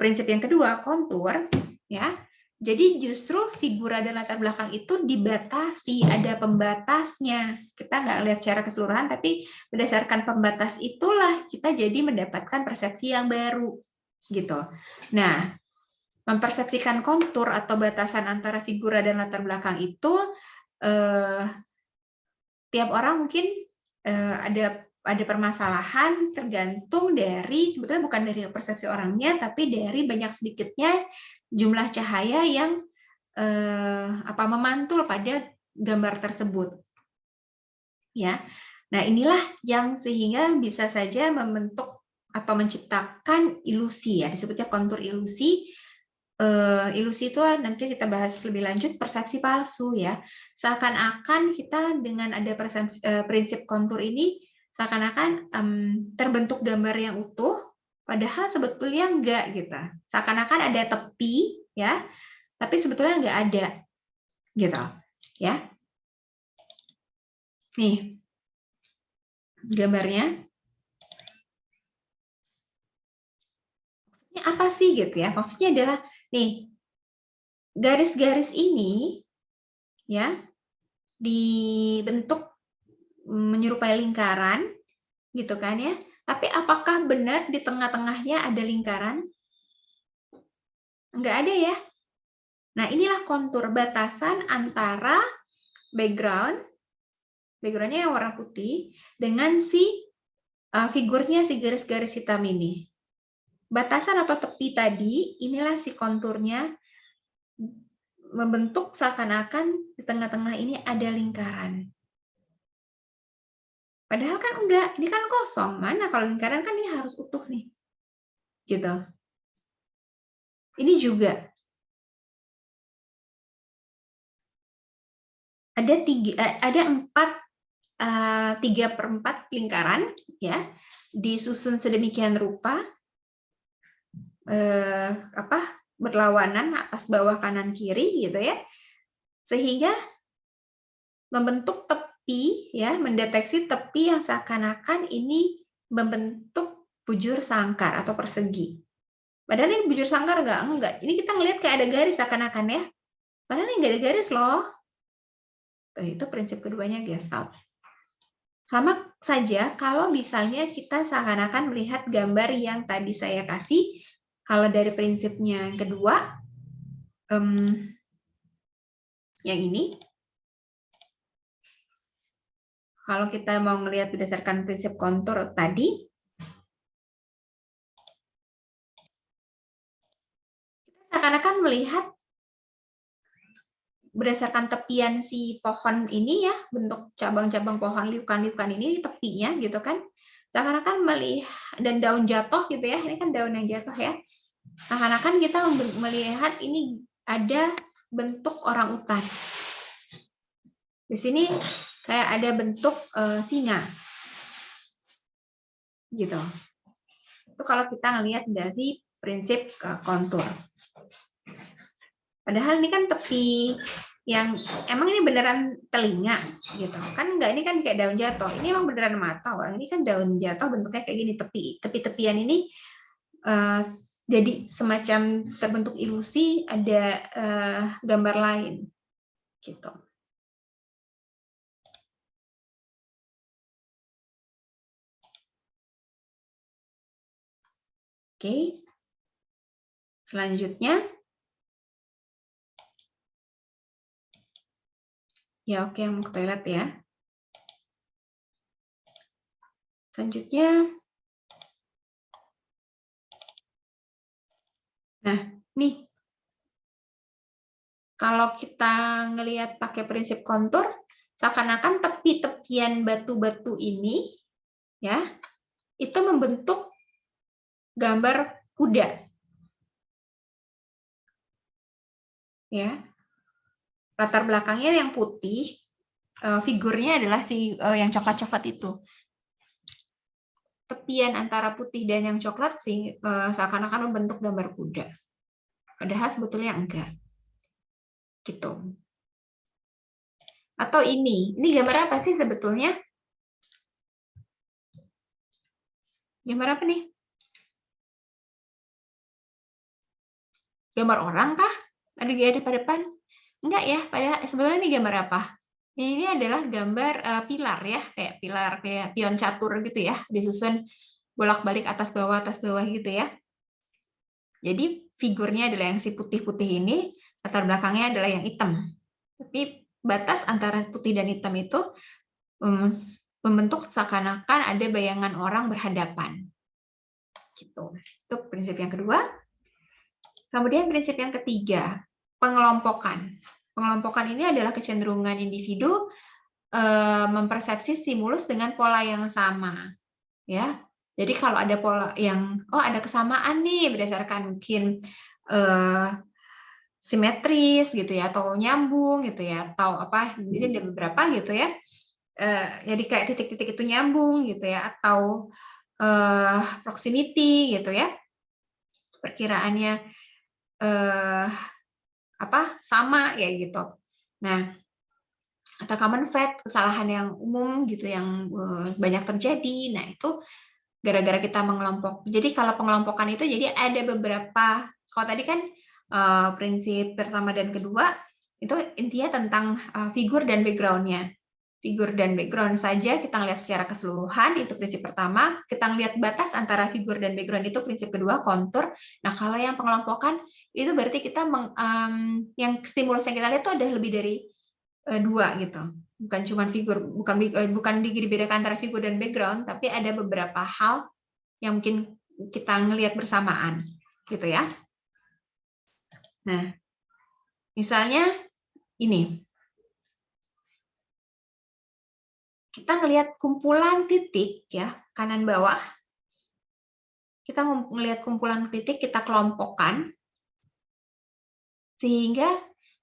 Speaker 1: prinsip yang kedua, kontur, ya. Jadi justru figura dan latar belakang itu dibatasi, ada pembatasnya. Kita nggak lihat secara keseluruhan, tapi berdasarkan pembatas itulah kita jadi mendapatkan persepsi yang baru, gitu. Nah, mempersepsikan kontur atau batasan antara figura dan latar belakang itu tiap orang mungkin ada permasalahan tergantung dari, sebetulnya bukan dari persepsi orangnya, tapi dari banyak sedikitnya jumlah cahaya yang memantul pada gambar tersebut. Ya. Nah, inilah yang sehingga bisa saja membentuk atau menciptakan ilusi, ya, disebutnya kontur ilusi. Ilusi itu nanti kita bahas lebih lanjut, persepsi palsu, ya. Seakan-akan kita dengan ada prinsip kontur ini seakan-akan terbentuk gambar yang utuh, padahal sebetulnya enggak gitu. Seakan-akan ada tepi, ya, tapi sebetulnya enggak ada, gitu, ya. Nih gambarnya. Ini apa sih gitu ya? Maksudnya adalah nih, garis-garis ini, ya, dibentuk menyerupai lingkaran, gitu kan ya. Tapi apakah benar di tengah-tengahnya ada lingkaran? Enggak ada ya. Nah, inilah kontur batasan antara backgroundnya yang warna putih, dengan si figurnya, si garis-garis hitam ini. Batasan atau tepi tadi, inilah si konturnya, membentuk seakan-akan di tengah-tengah ini ada lingkaran. Padahal kan enggak, ini kan kosong. Mana kalau lingkaran kan ini harus utuh nih. Gitu. Ini juga. Ada 3/4 lingkaran, ya, disusun sedemikian rupa, berlawanan atas bawah kanan kiri, gitu ya, sehingga membentuk tepi, ya, mendeteksi tepi yang seakan-akan ini membentuk bujur sangkar atau persegi. Padahal ini bujur sangkar enggak. Ini kita ngelihat kayak ada garis seakan-akan, ya. Padahal ini enggak ada garis loh. Itu prinsip keduanya Gestalt. Sama saja kalau misalnya kita seakan-akan melihat gambar yang tadi saya kasih, kalau dari prinsipnya yang kedua, yang ini, kalau kita mau melihat berdasarkan prinsip kontur tadi, kita seakan-akan melihat berdasarkan tepian si pohon ini, ya, bentuk cabang-cabang pohon, liukan-liukan ini tepinya, gitu kan, seakan-akan melihat, dan daun jatuh gitu ya, ini kan daun yang jatuh ya, seakan-akan kita melihat ini ada bentuk orang utan. Di sini kayak ada bentuk singa, gitu. Itu kalau kita ngelihat dari prinsip kontur. Padahal ini kan tepi yang emang ini beneran telinga, gitu kan? Enggak, ini kan kayak daun jatuh. Ini emang beneran mata orang. Ini kan daun jatuh bentuknya kayak gini, tepi-tepian ini jadi semacam terbentuk ilusi ada gambar lain, Gitu. Oke. Selanjutnya. Ya, oke, yang mau ke toilet ya. Selanjutnya. Nah, nih. Kalau kita ngelihat pakai prinsip kontur, seakan-akan tepi-tepian batu-batu ini, ya, itu membentuk gambar kuda. Ya. Latar belakangnya yang putih, figurnya adalah yang coklat-coklat itu. Tepian antara putih dan yang coklat seakan-akan membentuk gambar kuda. Padahal sebetulnya enggak. Gitu. Atau ini gambar apa sih sebetulnya? Gambar apa nih? Gambar orang kah? Ada di depan? Enggak ya, padahal sebetulnya ini gambar apa? Ini adalah gambar pilar ya, kayak pilar, kayak pion catur gitu ya, disusun bolak-balik atas bawah gitu ya. Jadi figurnya adalah yang si putih-putih ini, latar belakangnya adalah yang hitam. Tapi batas antara putih dan hitam itu membentuk seakan-akan ada bayangan orang berhadapan. Gitu. Itu prinsip yang kedua. Kemudian prinsip yang ketiga, pengelompokan. Pengelompokan ini adalah kecenderungan individu mempersepsi stimulus dengan pola yang sama. Ya. Jadi kalau ada pola yang ada kesamaan nih berdasarkan mungkin simetris gitu ya, atau nyambung gitu ya, atau apa, ini ada beberapa gitu ya. Jadi kayak titik-titik itu nyambung gitu ya, atau proximity gitu ya, perkiraannya sama ya gitu. Nah, atau common fact, kesalahan yang umum gitu yang banyak terjadi. Nah, itu gara-gara kita mengelompok. Jadi kalau pengelompokan itu jadi ada beberapa, kalau tadi kan prinsip pertama dan kedua itu intinya tentang figur dan background-nya. Figur dan background saja kita lihat secara keseluruhan, itu prinsip pertama. Kita lihat batas antara figur dan background, itu prinsip kedua, kontur. Nah, kalau yang pengelompokan itu berarti kita yang stimulus yang kita lihat itu ada lebih dari dua gitu. Bukan cuma figur, bukan dibedakan antara figur dan background, tapi ada beberapa hal yang mungkin kita ngelihat bersamaan gitu ya. Nah, misalnya ini. Kita ngelihat kumpulan titik ya, kanan bawah. Kita ngelihat kumpulan titik, kita kelompokkan sehingga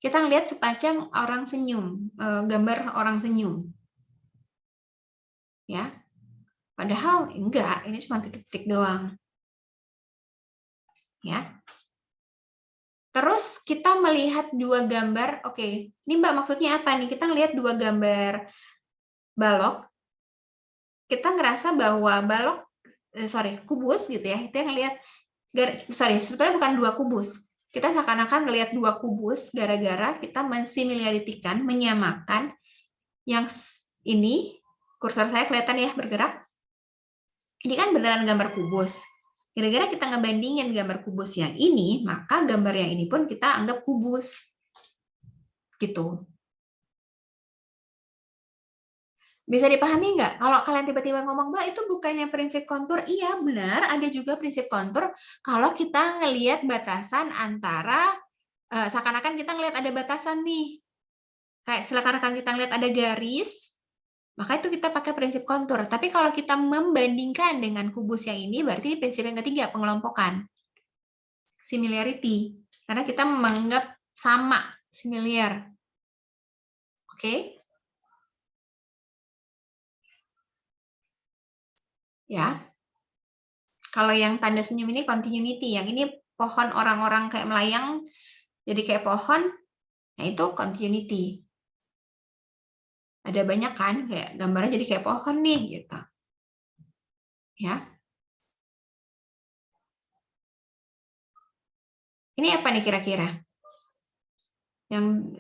Speaker 1: kita ngelihat semacam orang senyum, gambar orang senyum. Ya. Padahal enggak, ini cuma titik-titik doang. Ya. Terus kita melihat dua gambar, oke, ini Mbak maksudnya apa nih? Kita ngelihat dua gambar balok, kita ngerasa bahwa kubus gitu ya, kita ngelihat, sebetulnya bukan dua kubus. Kita seakan-akan ngelihat dua kubus gara-gara kita mensimilaritykan, menyamakan yang ini, kursor saya kelihatan ya bergerak. Ini kan beneran gambar kubus. Gara-gara kita ngebandingin gambar kubus yang ini, maka gambar yang ini pun kita anggap kubus. Gitu. Bisa dipahami nggak? Kalau kalian tiba-tiba ngomong, Mbak, itu bukannya prinsip kontur? Iya, benar. Ada juga prinsip kontur kalau kita ngelihat batasan antara, seakan-akan kita ngelihat ada batasan nih. Kayak seakan-akan kita ngelihat ada garis, maka itu kita pakai prinsip kontur. Tapi kalau kita membandingkan dengan kubus yang ini, berarti prinsip yang ketiga, pengelompokan. Similarity. Karena kita menganggap sama, similar. Oke? Ya. Kalau yang tanda senyum ini continuity, yang ini pohon orang-orang kayak melayang, jadi kayak pohon, nah itu continuity. Ada banyak kan, kayak gambarnya jadi kayak pohon nih, gitu. Ya. Ini apa nih kira-kira? Yang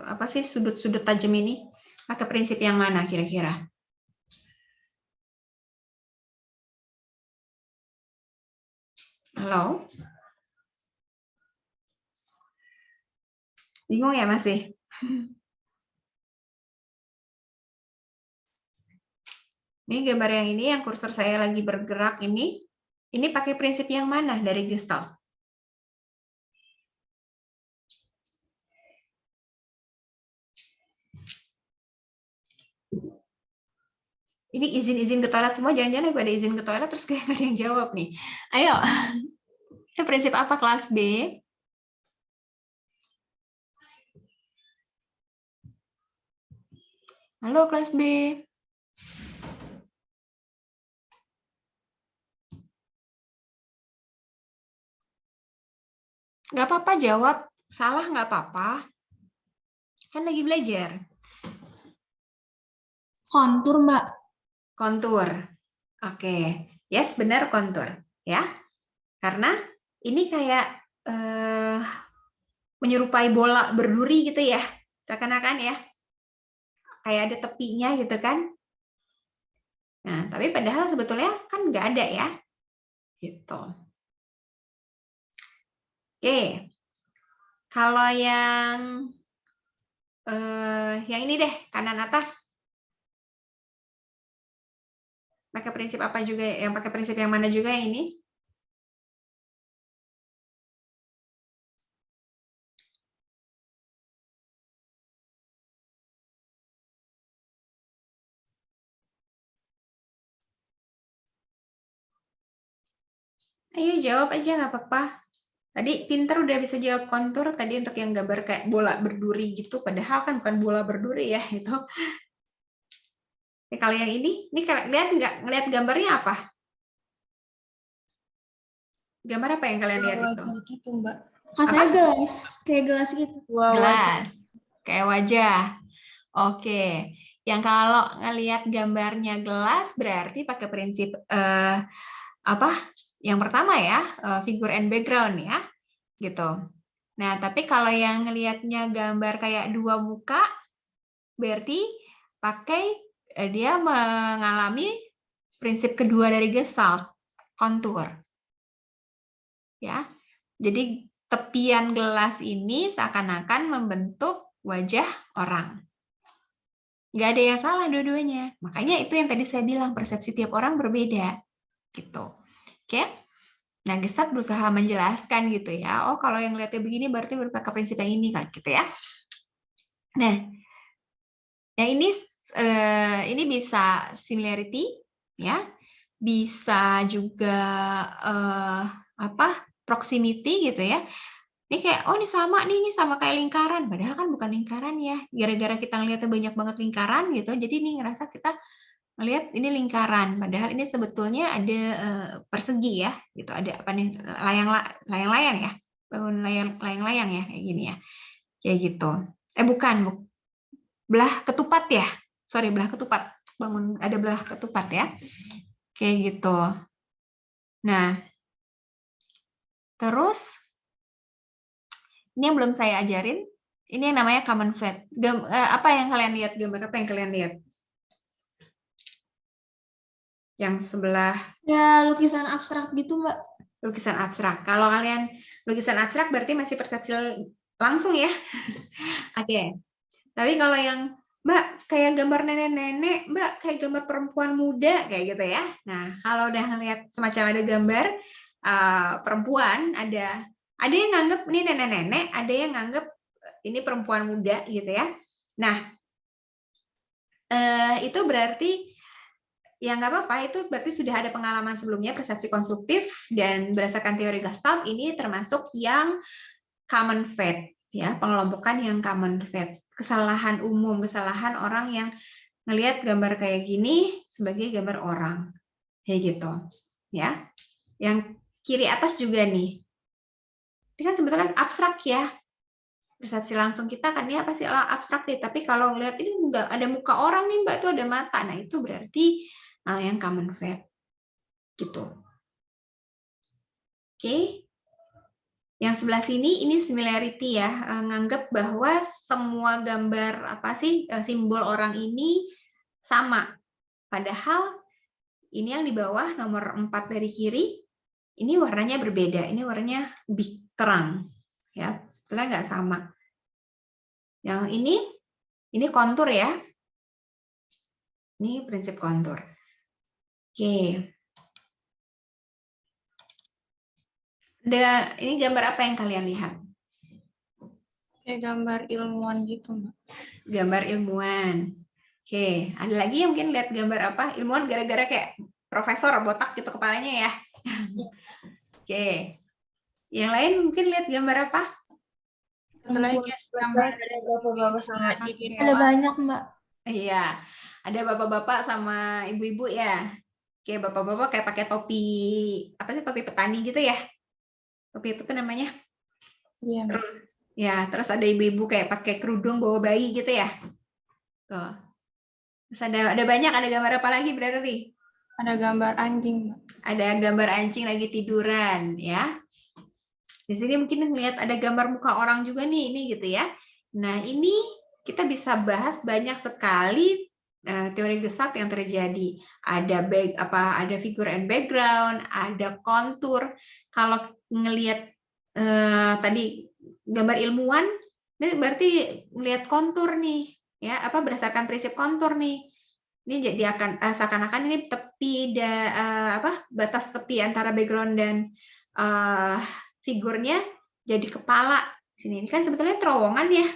Speaker 1: apa sih sudut-sudut tajam ini? Pakai prinsip yang mana kira-kira? Halo? Bingung ya masih? Ini gambar yang ini, yang kursor saya lagi bergerak ini pakai prinsip yang mana dari Gestalt? Ini izin-izin ke toilet semua, jangan-jangan pada izin ke toilet terus kayak nggak ada yang jawab nih. Ayo, itu prinsip apa kelas B? Halo kelas B. Nggak apa-apa jawab, salah nggak apa-apa. Kan lagi belajar.
Speaker 2: Kontur, Mbak.
Speaker 1: Kontur. Oke, yes benar kontur. Ya, karena ini kayak menyerupai bola berduri gitu ya. Seakan-akan ya. Kayak ada tepinya gitu kan. Nah, tapi padahal sebetulnya kan nggak ada ya. Gitu. Oke. Kalau yang ini deh, kanan atas. Pakai prinsip apa juga? Yang pakai prinsip yang mana juga yang ini? Ayo jawab aja nggak apa-apa. Tadi pinter udah bisa jawab kontur tadi untuk yang gambar kayak bola berduri gitu, padahal kan bukan bola berduri ya itu. Kalau yang ini lihat nggak? Ngelihat gambarnya apa? Gambar apa yang kalian lihat itu?
Speaker 3: Gitu, Mbak.
Speaker 2: Saya gelas, kayak gelas gitu.
Speaker 1: Gelas, kayak wajah. Oke, yang kalau ngelihat gambarnya gelas berarti pakai prinsip apa? Yang pertama ya, figure and background ya, gitu. Nah, tapi kalau yang ngelihatnya gambar kayak dua muka, berarti pakai dia mengalami prinsip kedua dari Gestalt, kontur. Ya. Jadi tepian gelas ini seakan-akan membentuk wajah orang. Nggak ada yang salah dua-duanya. Makanya itu yang tadi saya bilang, persepsi tiap orang berbeda. Gitu. Oke? Nah, Gestalt berusaha menjelaskan gitu ya. Oh, kalau yang lihatnya begini berarti berpakai prinsip yang ini kan gitu ya. Nah, yang ini bisa similarity ya. Bisa juga proximity gitu ya. Ini kayak oh ini sama kayak lingkaran, padahal kan bukan lingkaran ya. Gara-gara kita ngeliatnya banyak banget lingkaran gitu, jadi ini ngerasa kita melihat ini lingkaran, padahal ini sebetulnya ada persegi ya, gitu. Ada apa nih layang-layang ya, bangun layang-layang ya kayak gini ya, kayak gitu. Bukan, belah ketupat ya, sorry belah ketupat, bangun ada belah ketupat ya, kayak gitu. Nah, terus ini yang belum saya ajarin, ini yang namanya common fate. Apa yang kalian lihat, gambar apa yang kalian lihat? Yang sebelah
Speaker 2: Ya, lukisan abstrak gitu, Mbak.
Speaker 1: lukisan abstrak. Kalau kalian lukisan abstrak berarti masih persepsi langsung ya. Oke. Tapi kalau yang Mbak kayak gambar nenek-nenek, Mbak kayak gambar perempuan muda kayak gitu ya. Nah, kalau udah ngelihat semacam ada gambar perempuan, ada yang nganggep ini nenek-nenek, ada yang nganggep ini perempuan muda gitu ya. Nah, itu berarti ya nggak apa-apa, itu berarti sudah ada pengalaman sebelumnya persepsi konstruktif, dan berdasarkan teori Gestalt ini termasuk yang common fate ya, pengelompokan yang common fate, kesalahan umum, kesalahan orang yang ngelihat gambar kayak gini sebagai gambar orang kayak gitu ya. Yang kiri atas juga nih, ini kan sebetulnya abstrak ya, persepsi langsung kita kan ini apa sih abstrak nih, tapi kalau ngelihat ini enggak ada muka orang nih Mbak, itu ada mata, nah itu berarti yang common fate gitu. Oke. Yang sebelah sini ini similarity ya, nganggap bahwa semua gambar apa sih simbol orang ini sama. Padahal ini yang di bawah nomor 4 dari kiri, ini warnanya berbeda. Ini warnanya lebih terang. Ya, sebetulnya nggak sama. Yang ini kontur ya. Ini prinsip kontur. Oke. Ini gambar apa yang kalian lihat?
Speaker 3: Kayak gambar ilmuwan gitu, Mbak.
Speaker 1: Gambar ilmuwan. Oke, ada lagi yang mungkin lihat gambar apa? Ilmuwan gara-gara kayak profesor botak gitu kepalanya ya. Oke. Yang lain mungkin lihat gambar apa?
Speaker 3: Satu lagi kayak gambar ada bapak-bapak sama ibu.
Speaker 2: Ada banyak, Mbak.
Speaker 1: Iya, ada bapak-bapak sama ibu-ibu ya. Oke, bapak-bapak kayak pakai topi, apa sih, topi petani gitu ya? Topi apa tuh namanya?
Speaker 3: Iya, Mbak.
Speaker 1: Ya, terus ada ibu-ibu kayak pakai kerudung bawa bayi gitu ya. Tuh. Terus ada banyak, ada gambar apa lagi berarti?
Speaker 3: Ada gambar anjing, Mbak.
Speaker 1: Ada gambar anjing lagi tiduran ya. Di sini mungkin ngelihat ada gambar muka orang juga nih, ini gitu ya. Nah, ini kita bisa bahas banyak sekali teori Gestalt yang terjadi. Ada ada figure and background, ada kontur. Kalau ngelihat tadi gambar ilmuwan, ini berarti ngelihat kontur nih, ya, apa berdasarkan prinsip kontur nih. Ini jadi akan seakan-akan ini tepi batas tepi antara background dan figurnya jadi kepala. Sini ini kan sebetulnya terowongan ya.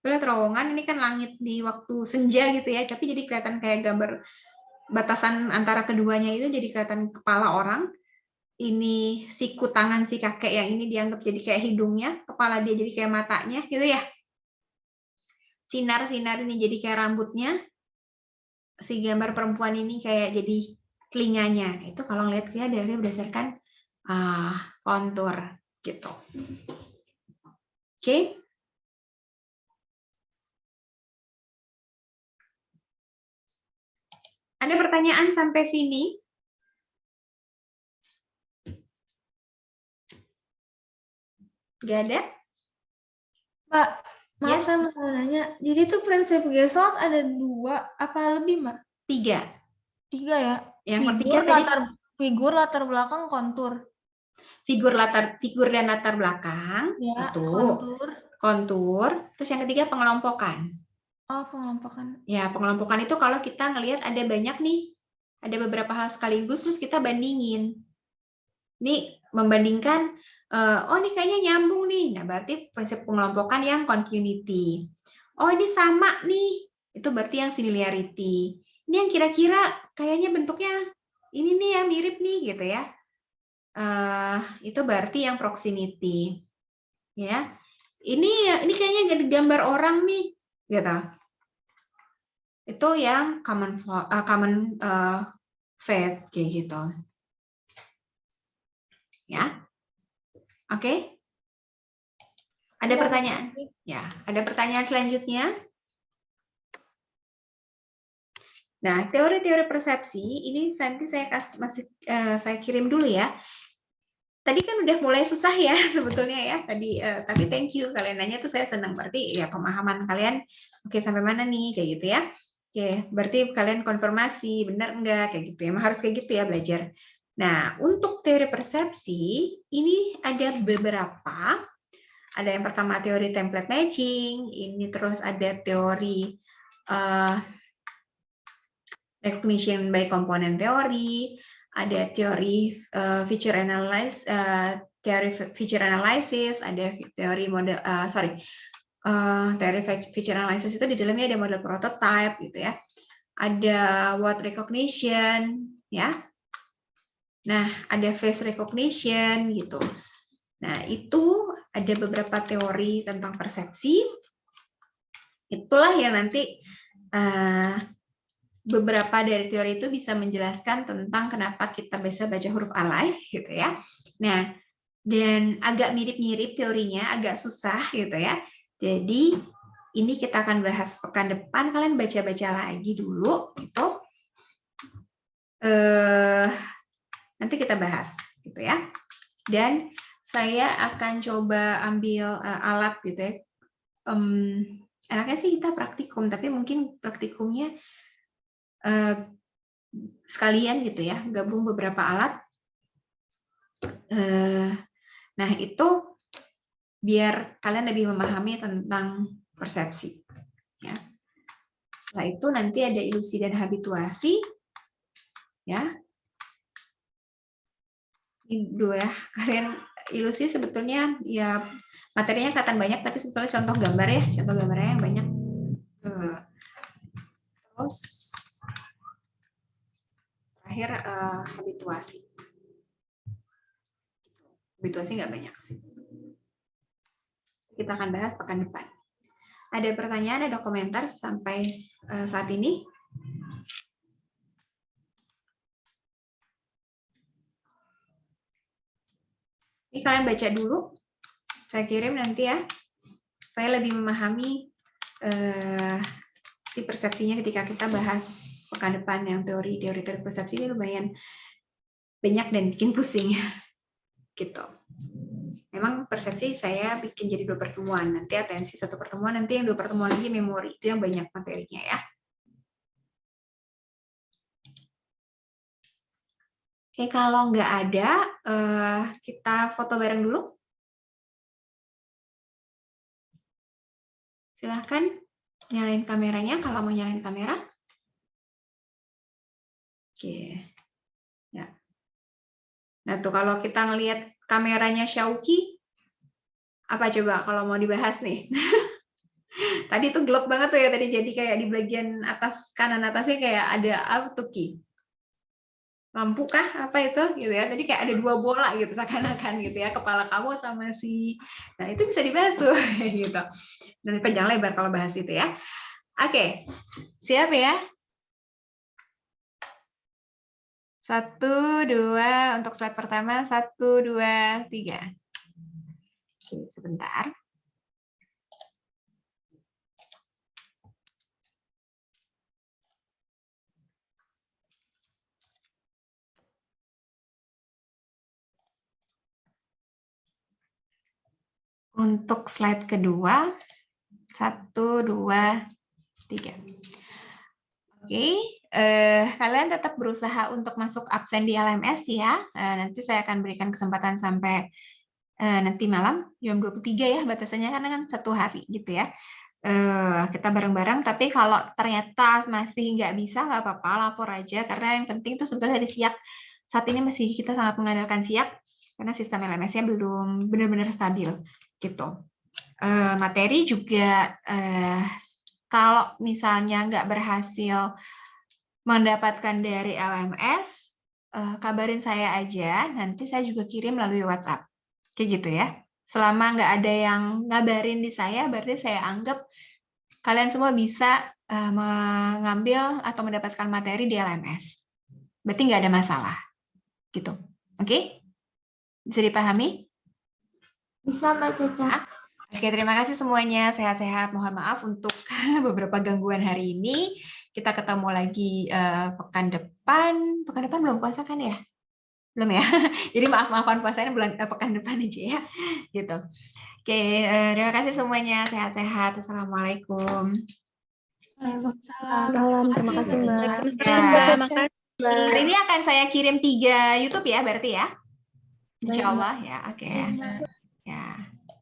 Speaker 1: Sebetulnya terowongan ini kan langit di waktu senja gitu ya, tapi jadi kelihatan kayak gambar batasan antara keduanya itu jadi kelihatan kepala orang. Ini siku tangan si kakek yang ini dianggap jadi kayak hidungnya, kepala dia jadi kayak matanya gitu ya. Sinar-sinar ini jadi kayak rambutnya. Si gambar perempuan ini kayak jadi telinganya. Itu kalau ngelihat dia dari berdasarkan kontur gitu. Oke. Ada pertanyaan sampai sini? Gak ada?
Speaker 2: Mbak, maaf
Speaker 1: Yes.
Speaker 2: saya mau nanya. Jadi tuh prinsip Gestalt ada 2 apa lebih, Mbak?
Speaker 1: 3.
Speaker 2: 3 ya?
Speaker 1: Yang ketiga tadi
Speaker 2: Figur, latar belakang, kontur.
Speaker 1: figur dan latar belakang,
Speaker 2: Ya,
Speaker 1: satu. Kontur. Terus yang ketiga pengelompokan.
Speaker 2: Oh, pengelompokan.
Speaker 1: Ya, pengelompokan itu kalau kita ngelihat ada banyak nih, ada beberapa hal sekaligus, terus kita bandingin. Ini membandingkan, oh ini kayaknya nyambung nih. Nah, berarti prinsip pengelompokan yang continuity. Oh ini sama nih, itu berarti yang similarity. Ini yang kira-kira kayaknya bentuknya ini nih ya, mirip nih gitu ya. Itu berarti yang proximity. Ya. Ini kayaknya gambar orang nih, gitu. Itu yang common faith kayak gitu. Ya. Oke. Ada pertanyaan? Ya, ada pertanyaan selanjutnya? Nah, teori-teori persepsi ini nanti saya kirim dulu ya. Tadi kan udah mulai susah ya sebetulnya ya tadi, tapi thank you kalian nanya tuh saya senang, berarti ya pemahaman kalian oke sampai mana nih kayak gitu ya. Oke, berarti kalian konfirmasi benar enggak kayak gitu ya. Emang harus kayak gitu ya belajar. Nah, untuk teori persepsi ini ada beberapa. Ada yang pertama teori template matching, ini terus ada teori recognition by component theory, ada teori feature analysis, ada teori model teori feature analysis itu di dalamnya ada model prototype gitu ya. Ada word recognition ya. Nah, ada face recognition gitu. Nah, itu ada beberapa teori tentang persepsi. Itulah yang nanti beberapa dari teori itu bisa menjelaskan tentang kenapa kita bisa baca huruf alay gitu ya. Nah, dan agak mirip-mirip teorinya, agak susah gitu ya. Jadi ini kita akan bahas pekan depan, kalian baca-baca lagi dulu gitu. Nanti kita bahas gitu ya. Dan saya akan coba ambil alat gitu ya. Enaknya sih kita praktikum, tapi mungkin praktikumnya sekalian gitu ya, gabung beberapa alat. Nah, itu biar kalian lebih memahami tentang persepsi. Ya. Setelah itu nanti ada ilusi dan habituasi. Ya. Ini dua ya, kalian ilusi sebetulnya ya materinya kelihatan banyak, tapi sebetulnya contoh gambar ya, contoh gambarnya yang banyak. Terus terakhir habituasi. Habituasi nggak banyak sih. Kita akan bahas pekan depan. Ada pertanyaan, ada komentar sampai saat ini? Ini kalian baca dulu, saya kirim nanti ya, supaya lebih memahami si persepsinya ketika kita bahas pekan depan yang teori persepsi ini lumayan banyak dan bikin pusing gitu. Memang persepsi saya bikin jadi 2 pertemuan, nanti atensi 1 pertemuan, nanti yang 2 pertemuan lagi memori, itu yang banyak materinya ya. Oke, kalau nggak ada, kita foto bareng dulu. Silahkan nyalain kameranya kalau mau nyalain kamera. Oke. Ya. Nah tuh kalau kita ngelihat kameranya Syauki, apa coba kalau mau dibahas nih? Tadi tuh gelap banget tuh ya tadi, jadi kayak di bagian atas kanan atasnya kayak ada apa tuh Ki? Lampu kah apa itu gitu ya, tadi kayak ada 2 bola gitu seakan-akan gitu ya, kepala kamu sama si, nah itu bisa dibahas tuh gitu, dan panjang lebar kalau bahas itu ya. Oke, siap ya? 1, 2 untuk slide pertama, 1, 2, 3. Oke, sebentar. Untuk slide kedua, 1, 2, 3. Oke, kalian tetap berusaha untuk masuk absen di LMS ya. Nanti saya akan berikan kesempatan sampai nanti malam jam 23 ya batasannya, karena kan 1 hari gitu ya. Kita bareng-bareng, tapi kalau ternyata masih nggak bisa, nggak apa-apa, lapor aja, karena yang penting itu sebetulnya dari SIAK. Saat ini masih kita sangat mengandalkan SIAK, karena sistem LMS-nya belum benar-benar stabil gitu. Materi juga kalau misalnya nggak berhasil mendapatkan dari LMS, kabarin saya aja, nanti saya juga kirim melalui WhatsApp. Kayak gitu ya. Selama nggak ada yang ngabarin di saya, berarti saya anggap kalian semua bisa mengambil atau mendapatkan materi di LMS. Berarti nggak ada masalah. Gitu. Oke? Bisa dipahami?
Speaker 2: Bisa Mbak Caca.
Speaker 1: Oke, terima kasih semuanya. Sehat-sehat. Mohon maaf untuk beberapa gangguan hari ini. Kita ketemu lagi pekan depan. Pekan depan belum puasa kan ya? Belum ya? Jadi maaf-maafan puasanya pekan depan aja ya. Gitu. Oke, terima kasih semuanya. Sehat-sehat. Assalamualaikum.
Speaker 2: Waalaikumsalam.
Speaker 4: Terima kasih Mbak.
Speaker 3: Waalaikumsalam,
Speaker 1: Ya.
Speaker 3: Mbak. Makasih.
Speaker 1: Hari ini akan saya kirim 3 YouTube ya berarti ya? Insya Allah ya. Oke.
Speaker 2: Iya, Mbak.
Speaker 1: Ya.